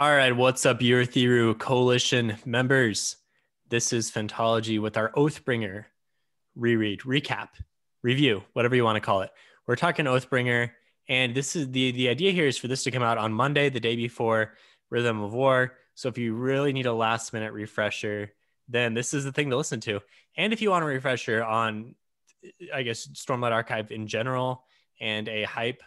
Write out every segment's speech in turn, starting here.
All right, what's up, Urithiru Coalition members? This is Phantology with our Oathbringer reread, recap, review, whatever you want to call it. We're talking Oathbringer, and this is the idea here is for this to come out on Monday, the day before Rhythm of War. So if you really need a last minute refresher, then this is the thing to listen to. And if you want a refresher on, I guess, Stormlight Archive in general and a hype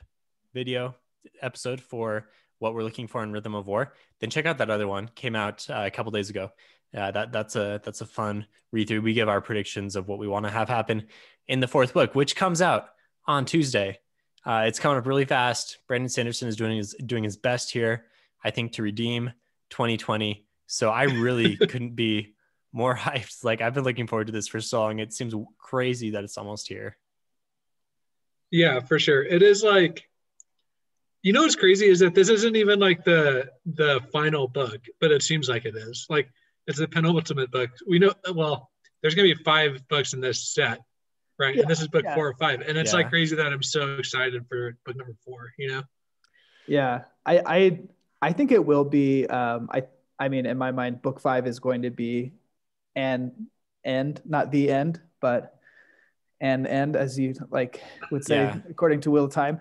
video episode for what we're looking for in Rhythm of War, then check out that other one. Came out a couple days ago. That's a fun read through. We give our predictions of what we want to have happen in the fourth book, which comes out on Tuesday. It's coming up really fast. Brandon Sanderson is doing his best here, I think, to redeem 2020. So I really couldn't be more hyped. Like, I've been looking forward to this for so long. It seems crazy that it's almost here. Yeah, for sure. It is like, you know what's crazy is that this isn't even like the final book, but it seems like it is. Like, it's the penultimate book. We know, well, there's going to be 5 books in this set, right? Yeah, and this is book 4 or 5. And it's like crazy that I'm so excited for book number 4, you know? Yeah, I think it will be, I mean, in my mind, book 5 is going to be an end, not the end, but an end, as you like would say, according to Wheel of Time.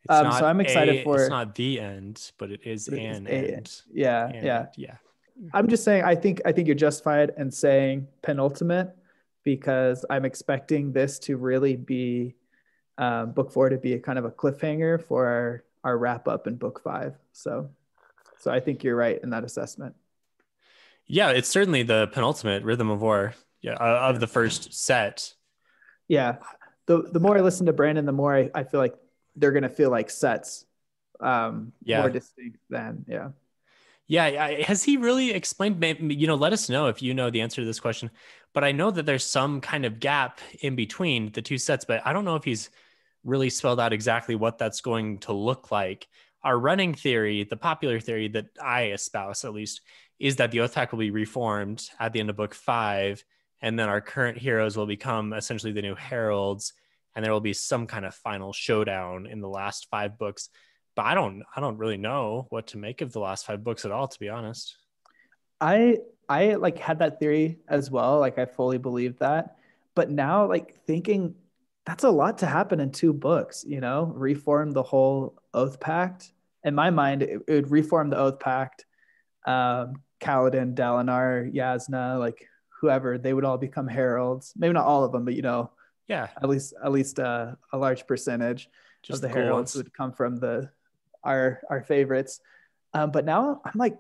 So I'm excited for. It's not the end, but it is an end. Yeah. I'm just saying. I think you're justified in saying penultimate because I'm expecting this to really be book 4 to be a kind of a cliffhanger for our wrap up in book 5. So I think you're right in that assessment. Yeah, it's certainly the penultimate Rhythm of War. Of the first set. Yeah, the more I listen to Brandon, the more I feel like they're going to feel like sets more distinct than, Has he really explained, let us know if you know the answer to this question, but I know that there's some kind of gap in between the 2 sets, but I don't know if he's really spelled out exactly what that's going to look like. Our running theory, the popular theory that I espouse at least, is that the Oath Pact will be reformed at the end of book 5, and then our current heroes will become essentially the new heralds, and there will be some kind of final showdown in the last 5 books. But I don't really know what to make of the last 5 books at all, to be honest. I like had that theory as well. Like, I fully believed that, but now like thinking that's a lot to happen in 2 books, reform the whole Oath Pact. In my mind, it would reform the Oath Pact. Kaladin, Dalinar, Yasna, like whoever, they would all become heralds. Maybe not all of them, but at least a large percentage of the heralds would come from our favorites. But now I'm like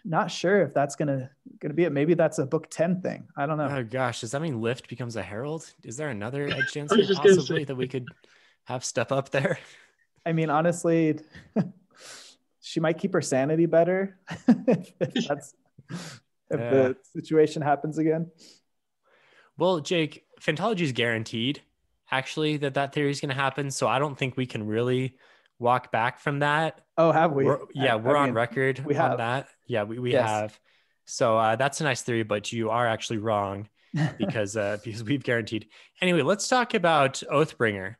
not sure if that's gonna be it. Maybe that's a book 10 thing. I don't know. Oh gosh, does that mean Lift becomes a herald? Is there another edge dancer possibly that we could have step up there? I mean, honestly, she might keep her sanity better if the situation happens again. Well, Jake, Phantology is guaranteed actually that theory is going to happen. So I don't think we can really walk back from that. Oh, have we? We're on record on that. Yeah, we have. So that's a nice theory, but you are actually wrong because we've guaranteed. Anyway, let's talk about Oathbringer.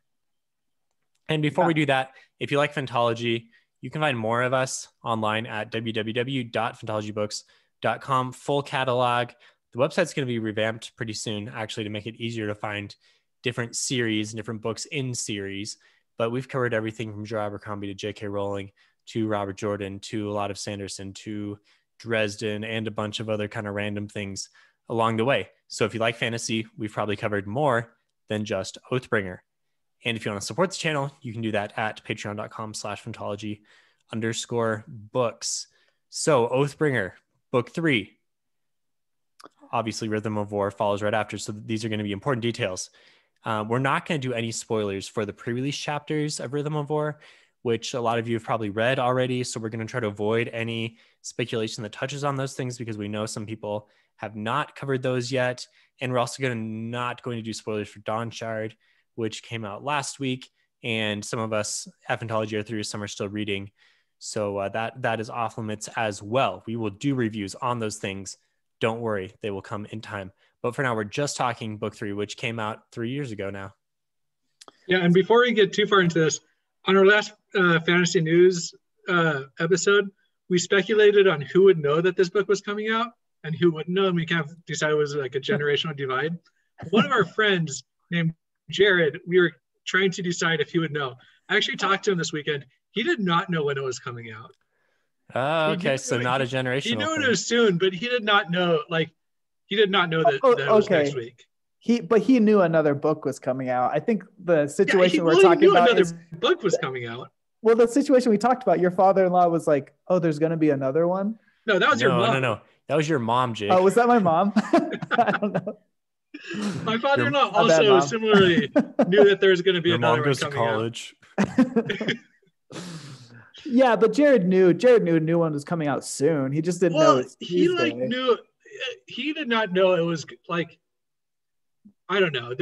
And before we do that, if you like Phantology, you can find more of us online at www.phantologybooks.com. Full catalog. The website's going to be revamped pretty soon, actually, to make it easier to find different series and different books in series. But we've covered everything from Joe Abercrombie to J.K. Rowling to Robert Jordan to a lot of Sanderson to Dresden and a bunch of other kind of random things along the way. So if you like fantasy, we've probably covered more than just Oathbringer. And if you want to support the channel, you can do that at patreon.com/phantology_books. So Oathbringer, book 3. Obviously, Rhythm of War follows right after. So these are going to be important details. We're not going to do any spoilers for the pre-release chapters of Rhythm of War, which a lot of you have probably read already. So we're going to try to avoid any speculation that touches on those things because we know some people have not covered those yet. And we're also not going to do spoilers for Dawnshard, which came out last week. And some of us at Phantology are through, some are still reading. So that is off limits as well. We will do reviews on those things. Don't worry, they will come in time. But for now, we're just talking book 3, which came out 3 years ago now. Yeah, and before we get too far into this, on our last Fantasy News episode, we speculated on who would know that this book was coming out and who wouldn't know, and we kind of decided it was like a generational divide. One of our friends named Jared, we were trying to decide if he would know. I actually talked to him this weekend. He did not know when it was coming out. Oh, okay. So not a generational He knew thing. it was soon, but he did not know. Like, he did not know that, that it was next week. He knew another book was coming out. I think the situation he talking knew about another book was coming out. Well, the situation we talked about, your father-in-law was like, "Oh, there's going to be another one." No, that was your mom. No. That was your mom, Jake. Oh, was that my mom? I don't know. My father-in-law also similarly knew that there was going to be your another mom goes one to coming college. Yeah, but Jared knew a new one was coming out soon. He just didn't know. He knew. He did not know it was like. I don't know.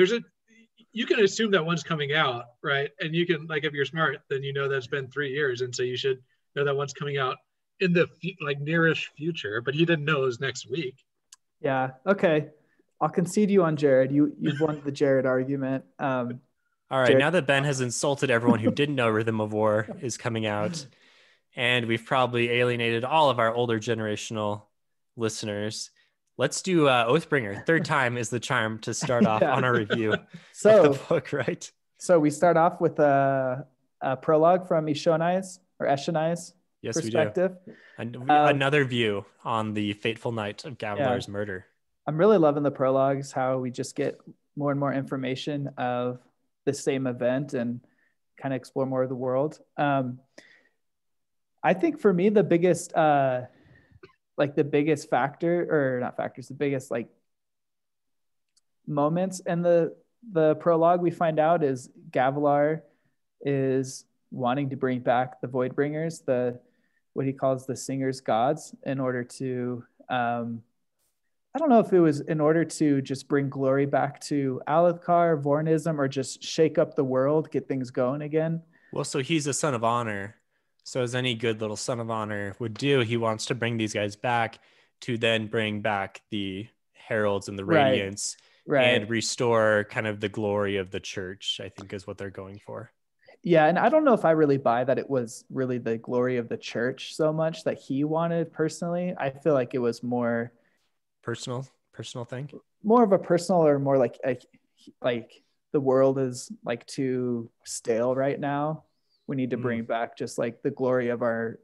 You can assume that one's coming out, right? And you can, like, if you're smart, then you know that's been 3 years, and so you should know that one's coming out in the nearish future. But he didn't know it was next week. Yeah. Okay. I'll concede you on Jared. You've won the Jared argument. All right. Jared. Now that Ben has insulted everyone who didn't know Rhythm of War is coming out, and we've probably alienated all of our older generational listeners, let's do Oathbringer. Third time is the charm to start off on our review of the book, right? So we start off with a prologue from Eshonai's perspective. We do. Another view on the fateful night of Gavilar's murder. I'm really loving the prologues, how we just get more and more information of the same event and kind of explore more of the world. I think for me, the biggest moments in the prologue we find out is Gavilar is wanting to bring back the Voidbringers, what he calls the Singers gods, in order to I don't know if it was in order to just bring glory back to Alethkar, Vornism, or just shake up the world, get things going again. Well, so he's a son of honor. So as any good little son of honor would do, he wants to bring these guys back to then bring back the heralds and the radiance and restore kind of the glory of the church, I think is what they're going for. Yeah, and I don't know if I really buy that it was really the glory of the church so much that he wanted personally. I feel like it was more personal thing, more of a personal, or more like the world is like too stale right now. We need to bring back just like the glory of our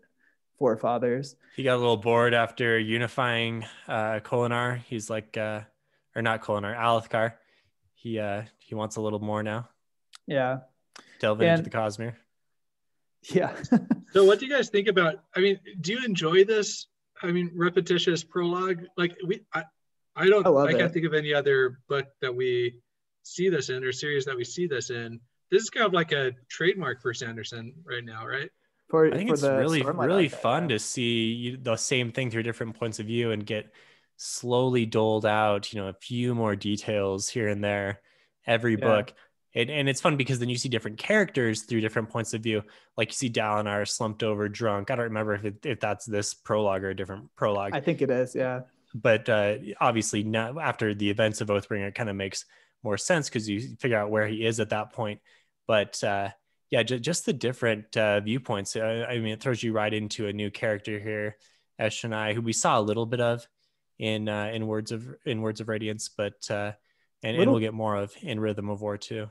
forefathers. He got a little bored after unifying Kholinar. He's like, or not Kholinar, Alethkar. He wants a little more now. Yeah. Delving into the Cosmere. Yeah. So what do you guys think about, I mean, do you enjoy this? I mean, repetitious prologue? Like I can't think of any other book that we see this in, or series that we see this in. This is kind of like a trademark for Sanderson right now, right? I think it's really fun to see the same thing through different points of view and get slowly doled out, a few more details here and there every book. And it's fun because then you see different characters through different points of view. Like you see Dalinar slumped over drunk. I don't remember if that's this prologue or a different prologue. I think it is, yeah. But obviously now after the events of Oathbringer, it kind of makes more sense because you figure out where he is at that point. But just the different viewpoints. I mean, it throws you right into a new character here, Eshonai, who we saw a little bit of in Words of Radiance, but and we'll get more of in Rhythm of War too.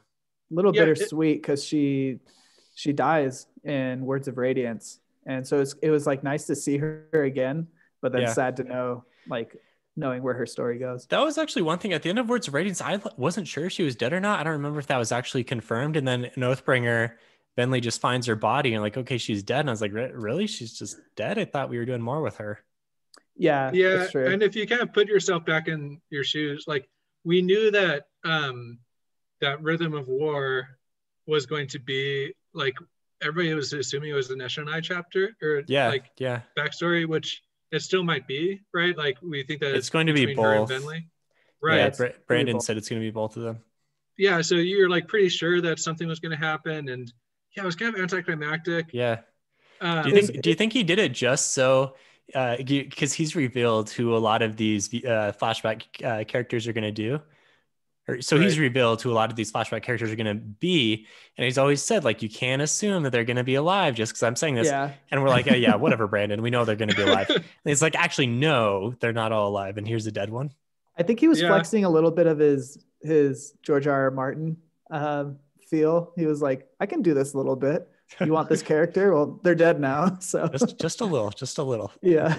Little bittersweet because she dies in Words of Radiance, and so it was like nice to see her again, but then sad to know, like, knowing where her story goes. That was actually one thing at the end of Words of Radiance. I wasn't sure if she was dead or not. I don't remember if that was actually confirmed. And then in Oathbringer, Venli just finds her body and like, okay, she's dead. And I was like, really? She's just dead? I thought we were doing more with her. Yeah. That's true. And if you kind of put yourself back in your shoes, like we knew that that Rhythm of War was going to be like, everybody was assuming it was an Eshonai chapter or backstory, which it still might be, right? Like we think that it's going to be both. Right. Yeah, Brandon said it's going to be both of them. Yeah, so you're like pretty sure that something was going to happen, and it was kind of anticlimactic. Yeah. Do you think he did it just so? Because he's revealed who a lot of these flashback characters are going to do, or so he's revealed who a lot of these flashback characters are going to be. And he's always said, like, you can't assume that they're going to be alive just because I'm saying this. Yeah. And we're like, oh, yeah, whatever, Brandon. We know they're going to be alive. And it's like, actually, no, they're not all alive. And here's a dead one. I think he was flexing a little bit of his George R.R. Martin feel. He was like, I can do this a little bit. You want this character? Well, they're dead now. So just a little. Yeah.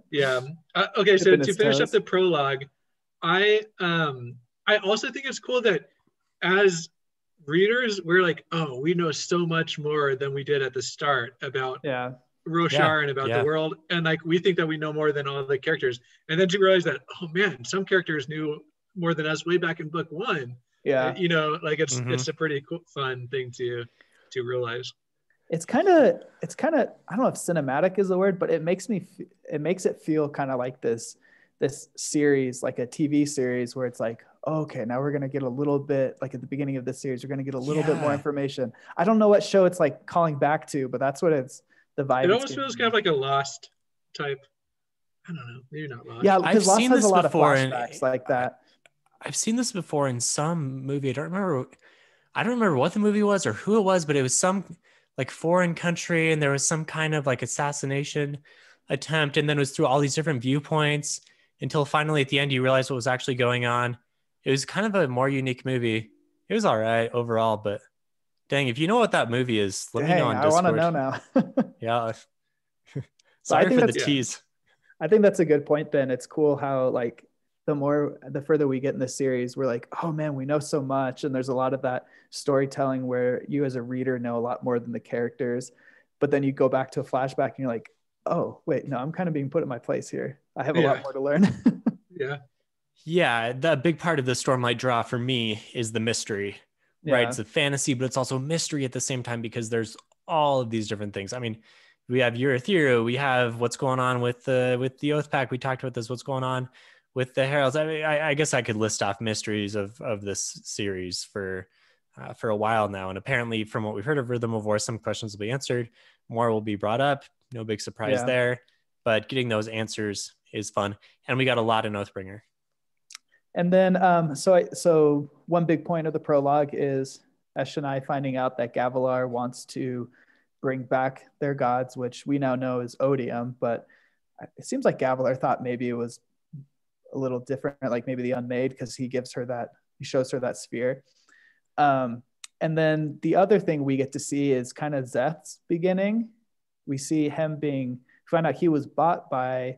Yeah. Okay. So to finish up the prologue, I also think it's cool that as readers, we're like, oh, we know so much more than we did at the start about Roshar and about the world. And like, we think that we know more than all the characters. And then to realize that, oh man, some characters knew more than us way back in book one. Yeah. You know, like it's a pretty cool, fun thing to realize. It's kind of, I don't know if cinematic is the word, but it makes it feel kind of like this series, like a TV series where it's like, oh, okay, now we're going to get a little bit, like at the beginning of this series, we're going to get a little bit more information. I don't know what show it's like calling back to, but that's what it's the vibe. It almost feels kind of like a Lost type. I don't know. Maybe not Lost. Yeah, because Lost has a lot of flashbacks like that. I've seen this before in some movie. I don't remember what the movie was or who it was, but it was some like foreign country and there was some kind of like assassination attempt. And then it was through all these different viewpoints until finally at the end, you realize what was actually going on. It was kind of a more unique movie. It was all right overall, but dang, if you know what that movie is, let me know on Discord. I want to know now. Yeah. Sorry for the tease. I think that's a good point, Ben. It's cool how like the further we get in the series, we're like, oh man, we know so much. And there's a lot of that storytelling where you as a reader know a lot more than the characters. But then you go back to a flashback and you're like, oh, wait, no, I'm kind of being put in my place here. I have a lot more to learn. Yeah. The big part of the Stormlight Draw for me is the mystery, right? It's a fantasy, but it's also mystery at the same time because there's all of these different things. I mean, we have Urithiru, we have what's going on with the Oath Pact. We talked about this, what's going on with the Heralds. I mean, I guess I could list off mysteries of this series for a while now. And apparently from what we've heard of Rhythm of War, some questions will be answered. More will be brought up. No big surprise there, but getting those answers is fun. And we got a lot in Oathbringer. And then, so one big point of the prologue is Eshonai finding out that Gavilar wants to bring back their gods, which we now know is Odium, but it seems like Gavilar thought maybe it was a little different, like maybe the Unmade, because he shows her that sphere. And then the other thing we get to see is kind of Szeth's beginning. We see him find out he was bought by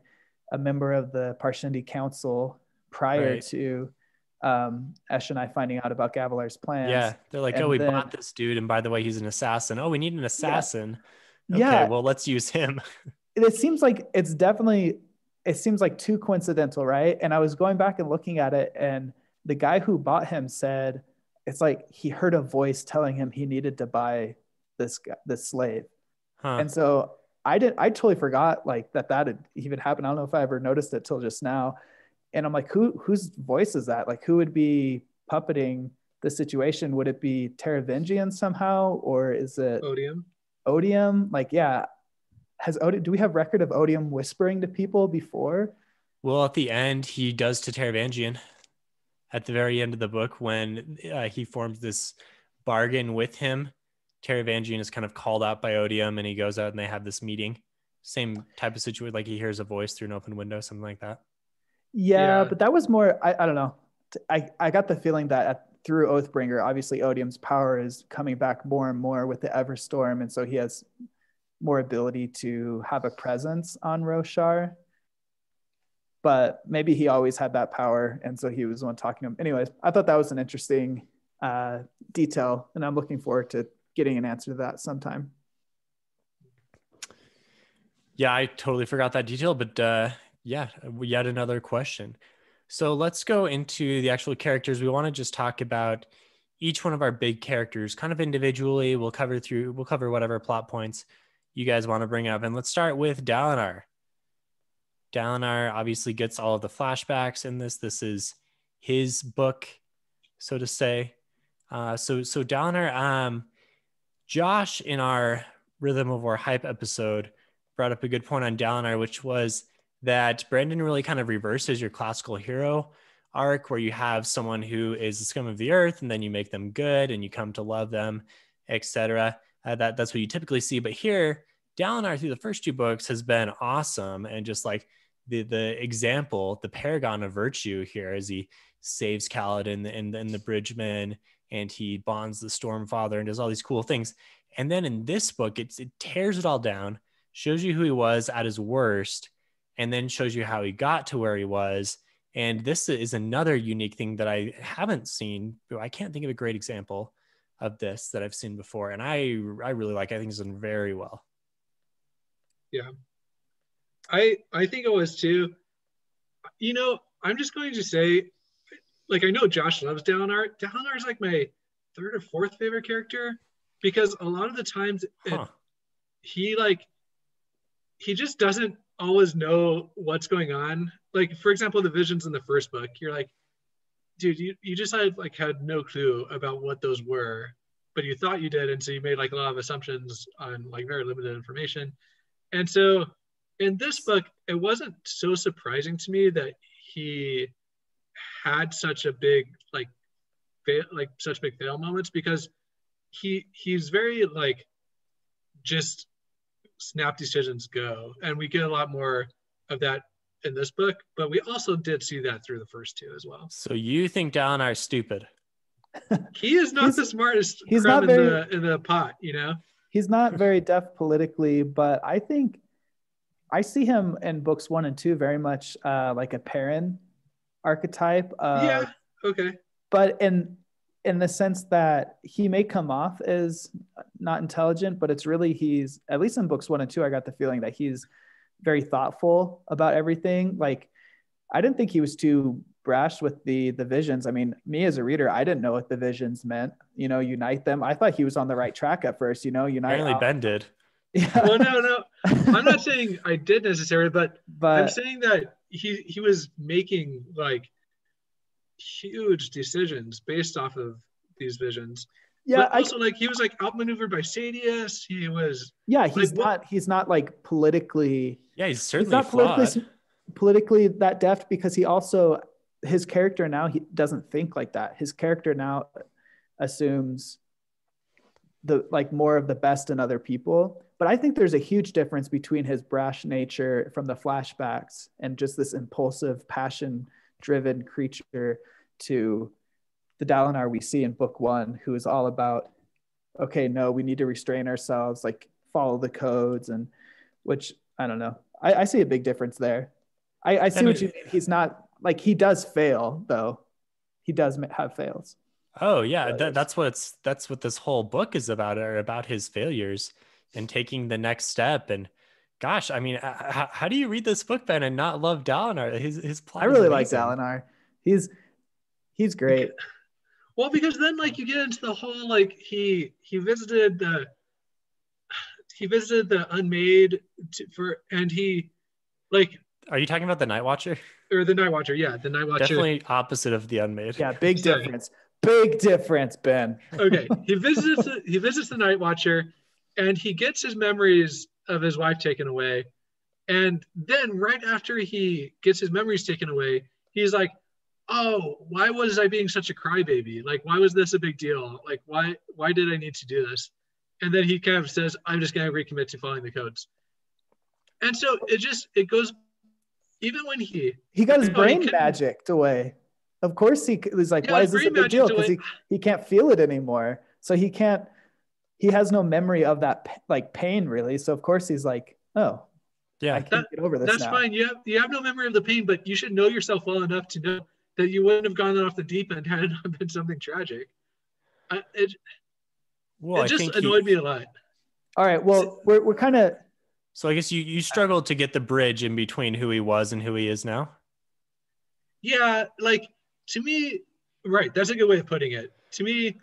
a member of the Parshendi Council prior to Eshonai finding out about Gavilar's plans. Yeah, they're like, we bought this dude, and by the way, he's an assassin. Oh, we need an assassin. Okay, well, let's use him. It seems like too coincidental, right? And I was going back and looking at it, and the guy who bought him said it's like he heard a voice telling him he needed to buy this slave. And so I totally forgot like that had even happened. I don't know if I ever noticed it till just now. And I'm like, whose voice is that? Like, who would be puppeting the situation? Would it be Teravingian somehow, or is it Odium? Like, yeah. Do we have record of Odium whispering to people before? Well, at the end, he does to Teravangian. At the very end of the book, when he forms this bargain with him, Teravangian is kind of called out by Odium, and he goes out and they have this meeting. Same type of situation, like he hears a voice through an open window, something like that. Yeah, but that was more, I don't know. I got the feeling that through Oathbringer, obviously Odium's power is coming back more and more with the Everstorm, and so he has more ability to have a presence on Roshar. But maybe he always had that power, and so he was the one talking to him. Anyways, I thought that was an interesting detail, and I'm looking forward to getting an answer to that sometime. Yeah, I totally forgot that detail, but yet another question. So let's go into the actual characters. We want to just talk about each one of our big characters kind of individually. We'll cover whatever plot points you guys want to bring up. And let's start with Dalinar. Dalinar obviously gets all of the flashbacks in this. This is his book, so to say. So Dalinar, Josh in our Rhythm of War hype episode brought up a good point on Dalinar, which was that Brandon really kind of reverses your classical hero arc where you have someone who is the scum of the earth and then you make them good and you come to love them, etc. That's what you typically see. But here, Dalinar through the first 2 books has been awesome, and just like the example, the paragon of virtue here, as he saves Kaladin and the Bridgemen, and he bonds the Stormfather and does all these cool things. And then in this book, it tears it all down, shows you who he was at his worst, and then shows you how he got to where he was. And this is another unique thing that I haven't seen. I can't think of a great example of this that I've seen before. And I really like, I think it's done very well. Yeah. I think it was too. You know, I'm just going to say, like, I know Josh loves Dalinar. Dalinar is like my 3rd or 4th favorite character, because a lot of the times he just doesn't always know what's going on. Like, for example, the visions in the first book, you're like, dude, you just had no clue about what those were, but you thought you did, and so you made like a lot of assumptions on like very limited information. And so in this book, it wasn't so surprising to me that he had such a big such big fail moments, because he's very like just snap decisions go, and we get a lot more of that in this book, but we also did see that through the first 2 as well. So you think Dalinar is stupid? He is not the smartest he's crumb not in the pot, you know? He's not very deft politically, but I think I see him in books 1 and 2 very much like a Perrin archetype. Yeah, okay. But in the sense that he may come off as not intelligent, but it's really, he's, at least in books 1 and 2, I got the feeling that he's very thoughtful about everything. Like, I didn't think he was too brash with the visions. I mean, me as a reader, I didn't know what the visions meant, unite them. I thought he was on the right track at first, unite. Apparently Ben did. Yeah. Well, no, I'm not saying I did necessarily, but I'm saying that he was making like huge decisions based off of these visions. Yeah, but also like he was like outmaneuvered by Sadeas. He was he's not like politically. Yeah, he's certainly politically that deft, because he also, his character now, he doesn't think like that. His character now assumes the like more of the best in other people. But I think there's a huge difference between his brash nature from the flashbacks and just this impulsive, passion-driven creature to the Dalinar we see in book 1, who is all about, okay, no, we need to restrain ourselves, like follow the codes, and which, I don't know. I see a big difference there. I see what you mean. He's not, like, he does fail, though. He does have fails. Oh, yeah. That's what this whole book is about, or about his failures and taking the next step. And gosh, I mean, how do you read this book, Ben, and not love Dalinar? His plot. I really like Dalinar. He's great. Well, because then like you get into the whole like he visited the Unmade and he like. Are you talking about the Night Watcher? Or the Night Watcher? Yeah, the Night Watcher. Definitely opposite of the Unmade. Yeah, big difference. Big difference, Ben. Okay, he visits the Night Watcher, and he gets his memories of his wife taken away, and then right after he gets his memories taken away, he's like, oh, why was I being such a crybaby? Like, why was this a big deal? Like, why did I need to do this? And then he kind of says, I'm just going to recommit to following the codes. And so it goes, even when he got his brain magicked away. Of course he was like, why is this a big deal? Because he can't feel it anymore. So he has no memory of that like pain really. So of course he's like, oh, yeah, I can't get over this. That's now. Fine. You have no memory of the pain, but you should know yourself well enough to know that you wouldn't have gone off the deep end had it not been something tragic. It just annoyed me a lot. All right. Well, we're kind of. So I guess you struggled to get the bridge in between who he was and who he is now. Yeah, like to me, right. That's a good way of putting it. To me,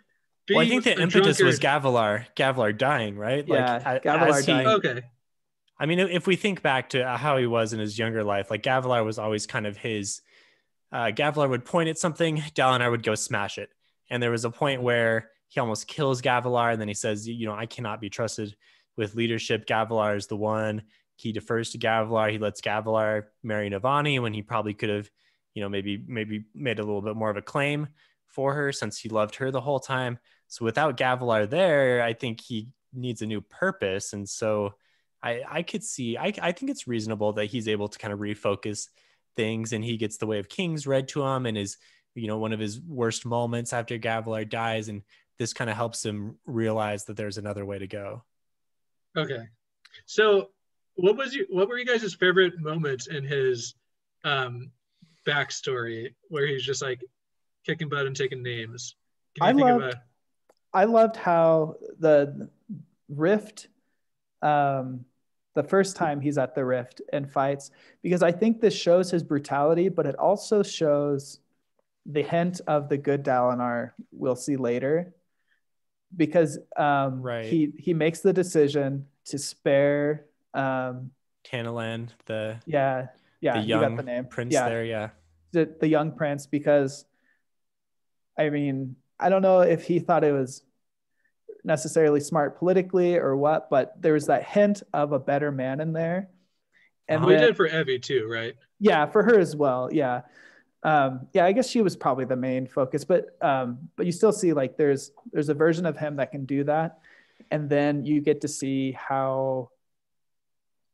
I think the impetus was Gavilar dying, right? Yeah, like, Gavilar dying. Okay. I mean, if we think back to how he was in his younger life, like Gavilar was always kind of his. Gavilar would point at something, Dalinar would go smash it, and there was a point where he almost kills Gavilar, and then he says, I cannot be trusted with leadership. Gavilar is the one. He defers to Gavilar. He lets Gavilar marry Navani when he probably could have, maybe made a little bit more of a claim for her since he loved her the whole time. So without Gavilar there, I think he needs a new purpose. And so I could see, I think it's reasonable that he's able to kind of refocus things, and he gets the Way of Kings read to him and is, one of his worst moments after Gavilar dies. And this kind of helps him realize that there's another way to go. Okay. So what were you guys' favorite moments in his backstory where he's just like kicking butt and taking names? I loved how the Rift, the first time he's at the Rift and fights, because I think this shows his brutality, but it also shows the hint of the good Dalinar we'll see later, because he makes the decision to spare Tanalan, the young you got the name. Prince there, the young prince, because I mean, I don't know if he thought it was necessarily smart politically or what, but there was that hint of a better man in there. And he did for Evie too, right? Yeah, for her as well. Yeah. I guess she was probably the main focus, but you still see like there's a version of him that can do that. And then you get to see how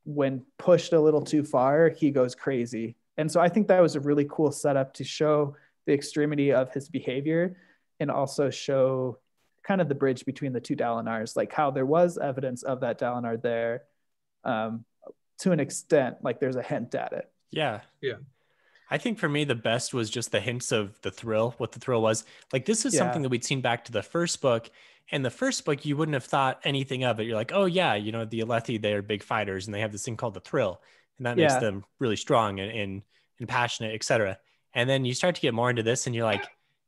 when pushed a little too far, he goes crazy. And so I think that was a really cool setup to show the extremity of his behavior and also show kind of the bridge between the two Dalinars, like how there was evidence of that Dalinar there to an extent, like there's a hint at it. Yeah. I think for me, the best was just the hints of the thrill, what the thrill was. Like, this is something that we'd seen back to the first book. And the first book, you wouldn't have thought anything of it. You're like, oh yeah, the Alethi, they're big fighters and they have this thing called the thrill. And that makes them really strong and passionate, etc. And then you start to get more into this and you're like,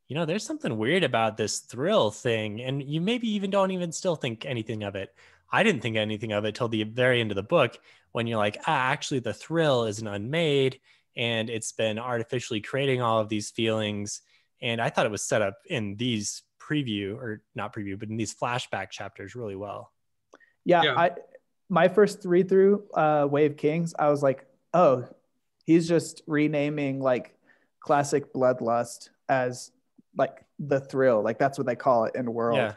there's something weird about this thrill thing. And you maybe even don't even still think anything of it. I didn't think anything of it till the very end of the book when you're like, actually the thrill is an unmade and it's been artificially creating all of these feelings. And I thought it was set up in these but in these flashback chapters really well. My first read through Way of Kings, I was like, oh, he's just renaming like classic bloodlust as like the thrill, like that's what they call it in the world.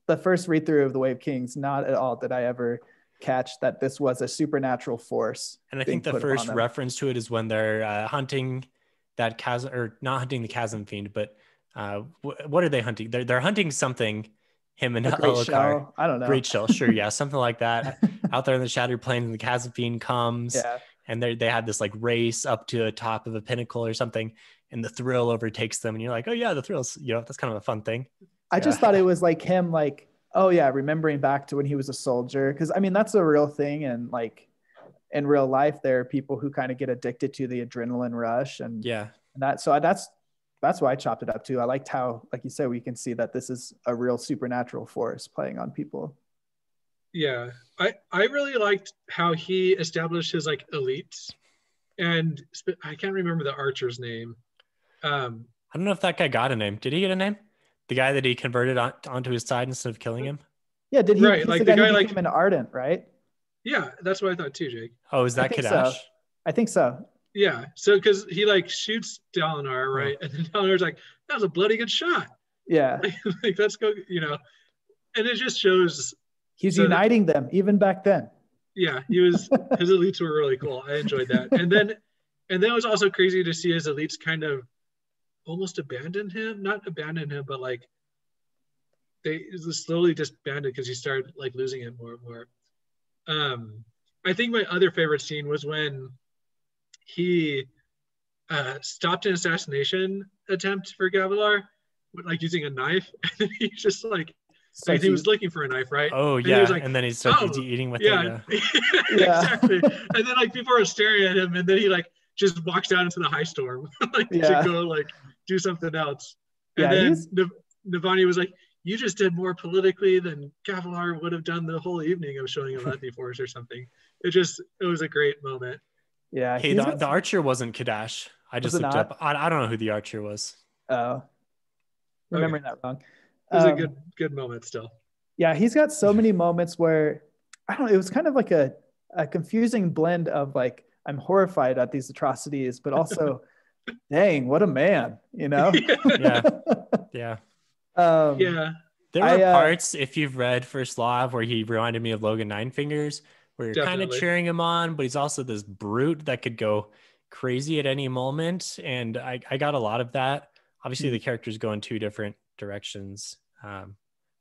The first read through of the Way of Kings, not at all did I ever catch that this was a supernatural force. And I think the first reference to it is when they're hunting that chasm, or not hunting the chasm fiend, but what are they hunting? They're hunting something. Him and Elhokar. I don't know. Great shell, sure, yeah, something like that. Out there in the Shattered Plains, and the chasm fiend comes, and they have this like race up to the top of a pinnacle or something, and the thrill overtakes them, and you're like, oh yeah, the thrills, that's kind of a fun thing. I just thought it was like him, like, oh yeah, remembering back to when he was a soldier, because I mean that's a real thing, and like in real life there are people who kind of get addicted to the adrenaline rush, and that's why I chopped it up too. I liked how, like you said, we can see that this is a real supernatural force playing on people. Yeah, I really liked how he established his like elites, and I can't remember the archer's name. I don't know if that guy got a name. Did he get a name? The guy that he converted onto his side instead of killing him? Yeah, did he? Right, like the guy like an Ardent, right? Yeah, that's what I thought too, Jake. Oh, is that Kadash? So. I think so. Yeah, so because he like shoots Dalinar, right? And then Dalinar's like, that was a bloody good shot. Yeah. like let's go, and it just shows he's uniting them even back then. Yeah, his elites were really cool. I enjoyed that. And then it was also crazy to see his elites kind of almost not abandon him, but like they slowly disbanded because he started like losing it more and more. I think my other favorite scene was when he stopped an assassination attempt for Gavilar, like using a knife, and then he just like he was looking for a knife, right? Oh yeah, and then he started eating with it. Yeah. Exactly. And then like people are staring at him, and then he like just walks down into the high storm, to go like do something else. And then Navani was like, "You just did more politically than Gavilar would have done the whole evening of showing a Alethi force or something." It was a great moment. Yeah. Hey, the archer wasn't Kadash. I just looked up. I don't know who the archer was. Oh, remembering that wrong. It was a good moment still. Yeah, he's got so many moments where I don't know. It was kind of like a confusing blend of like I'm horrified at these atrocities, but also Dang, what a man, you know? Yeah. Yeah. Yeah. There were parts, if you've read First Law, where he reminded me of Logan Nine Fingers, where you're kind of Definitely. cheering him on, but he's also this brute that could go crazy at any moment. And I got a lot of that. Obviously, the characters go in two different directions.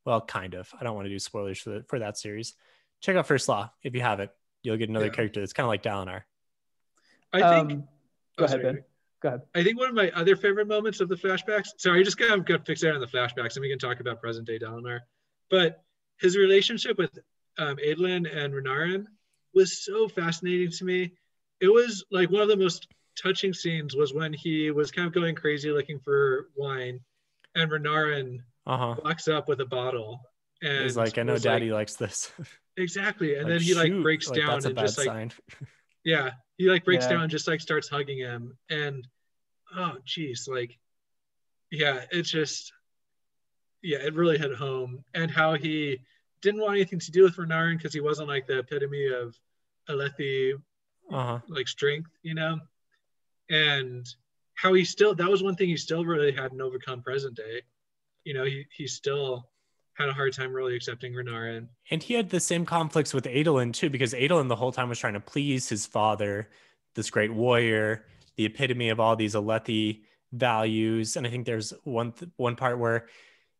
Well, kind of. I don't want to do spoilers for that series. Check out First Law if you haven't. You'll get another character that's kind of like Dalinar. I think. Go ahead, Ben. Go ahead. I think one of my other favorite moments of the flashbacks. Sorry, I just got fixated on the flashbacks, and we can talk about present day Dalinar. But his relationship with Adolin and Renarin was so fascinating to me. It was like one of the most touching scenes was when he was kind of going crazy looking for wine, and Renarin walks up with a bottle. And he's like, I know Daddy likes this. Exactly. And then he breaks down that's a and bad just sign. Yeah. He breaks down and just starts hugging him. And oh geez, it's just it really hit home. And how he didn't want anything to do with Renarin because he wasn't like the epitome of Alethi strength, you know? And how that was one thing he still really hadn't overcome present day. You know, he still had a hard time really accepting Renarin. And he had the same conflicts with Adolin too, because Adolin the whole time was trying to please his father, this great warrior, the epitome of all these Alethi values. And I think there's one part where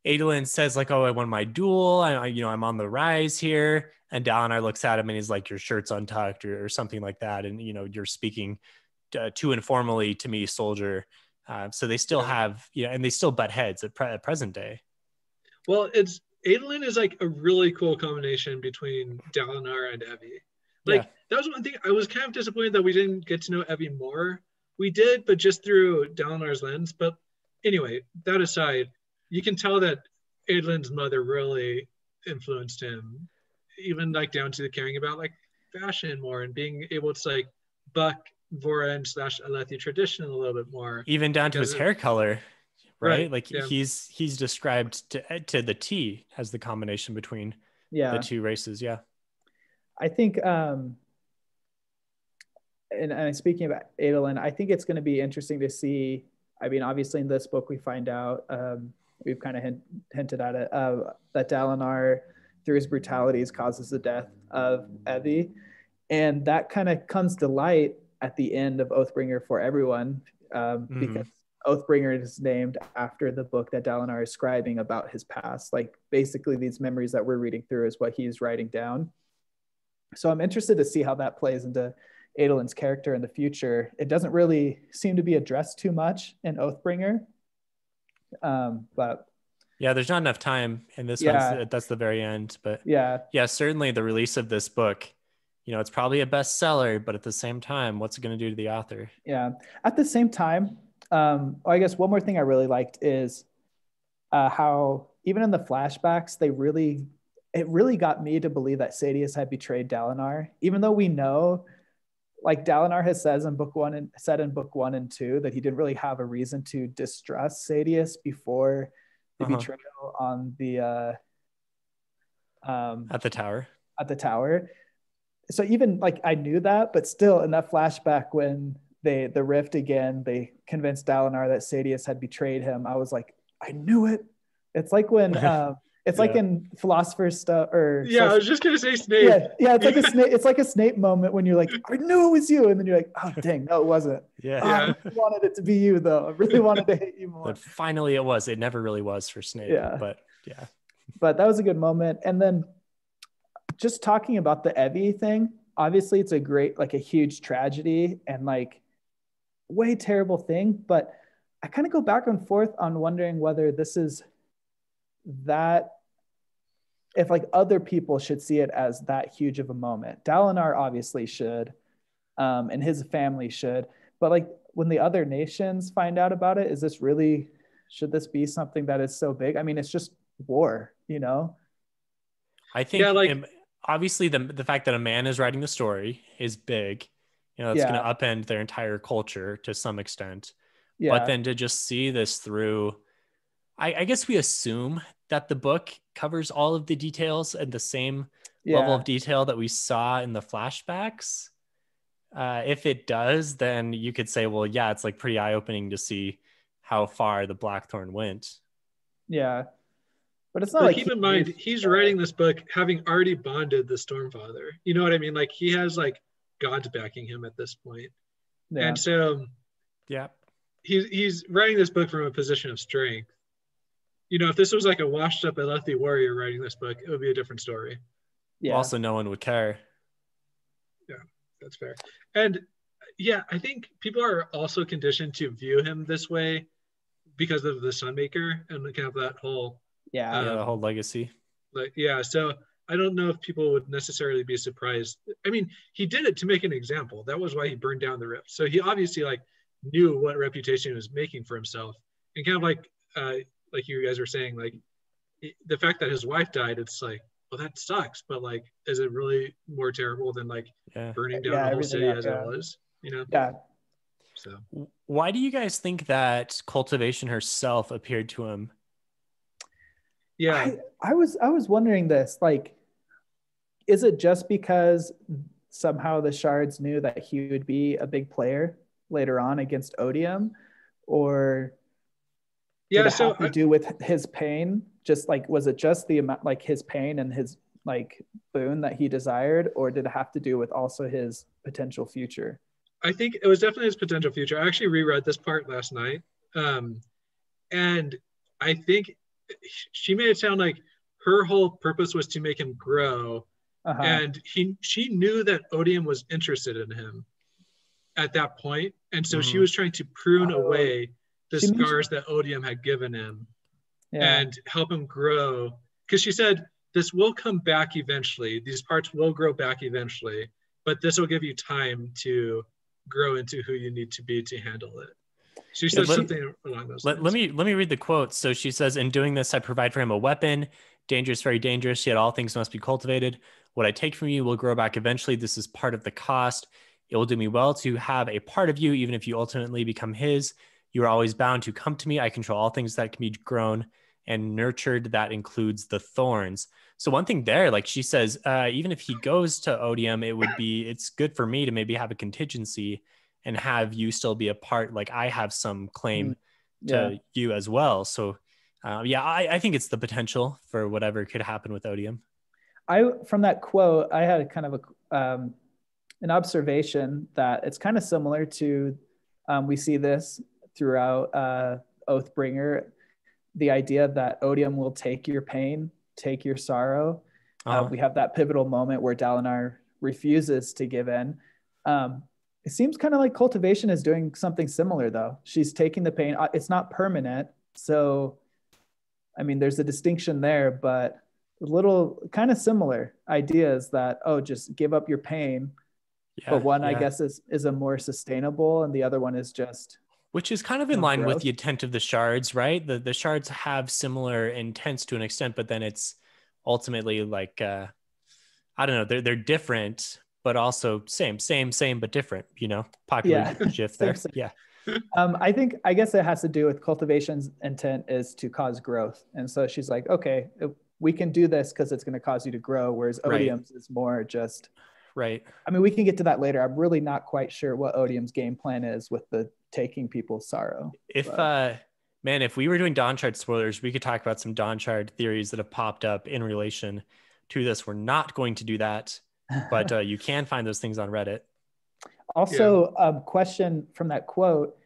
Adolin says like, oh, I won my duel. I'm on the rise here. And Dalinar looks at him and he's like, your shirt's untucked or something like that. And, you're speaking too informally to me, soldier. So they still have, and they still butt heads at present day. Well, Adolin is like a really cool combination between Dalinar and Evie. That was one thing I was kind of disappointed that we didn't get to know Evie more. We did, but just through Dalinar's lens. But anyway, that aside, you can tell that Adolin's mother really influenced him, even down to the caring about fashion more and being able to buck Vorin / Alethi tradition a little bit more. Even down to his hair color. Right? He's described to the T as the combination between the two races. Yeah. I think, and speaking about Adolin, I think it's going to be interesting to see. I mean, obviously in this book, we find out, we've kind of hinted at it, that Dalinar, through his brutalities, causes the death of Evie. And that kind of comes to light at the end of Oathbringer for everyone, because Oathbringer is named after the book that Dalinar is scribing about his past. Basically these memories that we're reading through is what he's writing down. So I'm interested to see how that plays into Adolin's character in the future. It doesn't really seem to be addressed too much in Oathbringer. But there's not enough time in this one. That's the very end. But certainly the release of this book, it's probably a bestseller, but at the same time, what's it going to do to the author? Yeah. At the same time, I guess one more thing I really liked is how even in the flashbacks, it really got me to believe that Sadeas had betrayed Dalinar, even though we know, Dalinar has said in book 1 and 2 that he didn't really have a reason to distrust Sadeas before the betrayal on the at the tower. So even I knew that, but still in that flashback when the rift again, they convinced Dalinar that Sadeas had betrayed him. I was like, I knew it. It's like when it's like in Philosopher's Stone I was just gonna say Snape. It's like a Snape. It's like a Snape moment when you're like, I knew it was you, and then you're like, oh dang, no, it wasn't. I really wanted it to be you though. I really wanted to hate you more. But finally, it was. It never really was for Snape. But that was a good moment. And then just talking about the Evie thing. Obviously, it's a huge tragedy and way terrible thing. But I kind of go back and forth on wondering whether this is that, if other people should see it as that huge of a moment. Dalinar obviously should, and his family should, but when the other nations find out about it, should this be something that is so big? I mean, it's just war, I think obviously the fact that a man is writing the story is big, it's going to upend their entire culture to some extent. But then to just see this through, I guess we assume that the book covers all of the details and the same level of detail that we saw in the flashbacks. If it does, then you could say, well, yeah, it's like pretty eye-opening to see how far the Blackthorn went. Yeah. But it's not But like keep in mind, he's writing this book having already bonded the Stormfather. You know what I mean? Like he has like God's backing him at this point. Yeah. And so Yeah. he's writing this book from a position of strength. You know, if this was like a washed up Alethi warrior writing this book, it would be a different story. Yeah. Also, no one would care. Yeah, that's fair. And yeah, I think people are also conditioned to view him this way because of the Sunmaker and kind of that whole Yeah. Yeah, the whole legacy. like yeah. So I don't know if people would necessarily be surprised. I mean, he did it to make an example. That was why he burned down the rift. So he obviously like knew what reputation he was making for himself, and kind of like you guys were saying, like the fact that his wife died, it's like, well, that sucks, but like, is it really more terrible than like Yeah. burning down Yeah, the whole everything city else, as yeah. it was? You know? Yeah. So Why do you guys think that Cultivation herself appeared to him? yeah, I was wondering this, like, is it just because somehow the shards knew that he would be a big player later on against Odium, or did yeah. it So have to do with his pain? Just like, was it just the amount, like his pain and his like boon that he desired, or did it have to do with also his potential future? I think it was definitely his potential future. I actually reread this part last night, and I think she made it sound like her whole purpose was to make him grow, Uh-huh. and she knew that Odium was interested in him at that point, and so she Mhm. was trying to prune Oh. away the She mentioned- scars that Odium had given him Yeah. and help him grow. Because she said this will come back eventually; these parts will grow back eventually, but this will give you time to grow into who you need to be to handle it. She said let- something along those Let lines. me read the quote. So she says, in doing this, I provide for him a weapon. Dangerous, very dangerous, yet all things must be cultivated. What I take from you will grow back eventually. This is part of the cost. It will do me well to have a part of you, even if you ultimately become his. You are always bound to come to me. I control all things that can be grown and nurtured. That includes the thorns. So one thing there, like she says, even if he goes to Odium, it's good for me to maybe have a contingency and have you still be a part. Like I have some claim to you as well. So I think it's the potential for whatever could happen with Odium. From that quote, I had a kind of an observation that it's kind of similar to, we see this throughout Oathbringer, the idea that Odium will take your pain, take your sorrow. We have that pivotal moment where Dalinar refuses to give in. It seems kind of like Cultivation is doing something similar, though. She's taking the pain. It's not permanent. So, I mean, there's a distinction there, but a little kind of similar ideas that, just give up your pain. Yeah, but one, I guess, is a more sustainable, and the other one is just... Which is kind of in line with the intent of the shards, right? The shards have similar intents to an extent, but then it's ultimately like, I don't know, they're different, but also same, but different, popular GIF there. Same. Yeah. I guess it has to do with Cultivation's intent is to cause growth. And so she's like, okay, we can do this because it's going to cause you to grow. Whereas Odium's is more just... Right. I mean, we can get to that later. I'm really not quite sure what Odium's game plan is with the taking people's sorrow. If we were doing Dawnshard spoilers, we could talk about some Dawnshard theories that have popped up in relation to this. We're not going to do that, but you can find those things on Reddit. Also, question from that quote.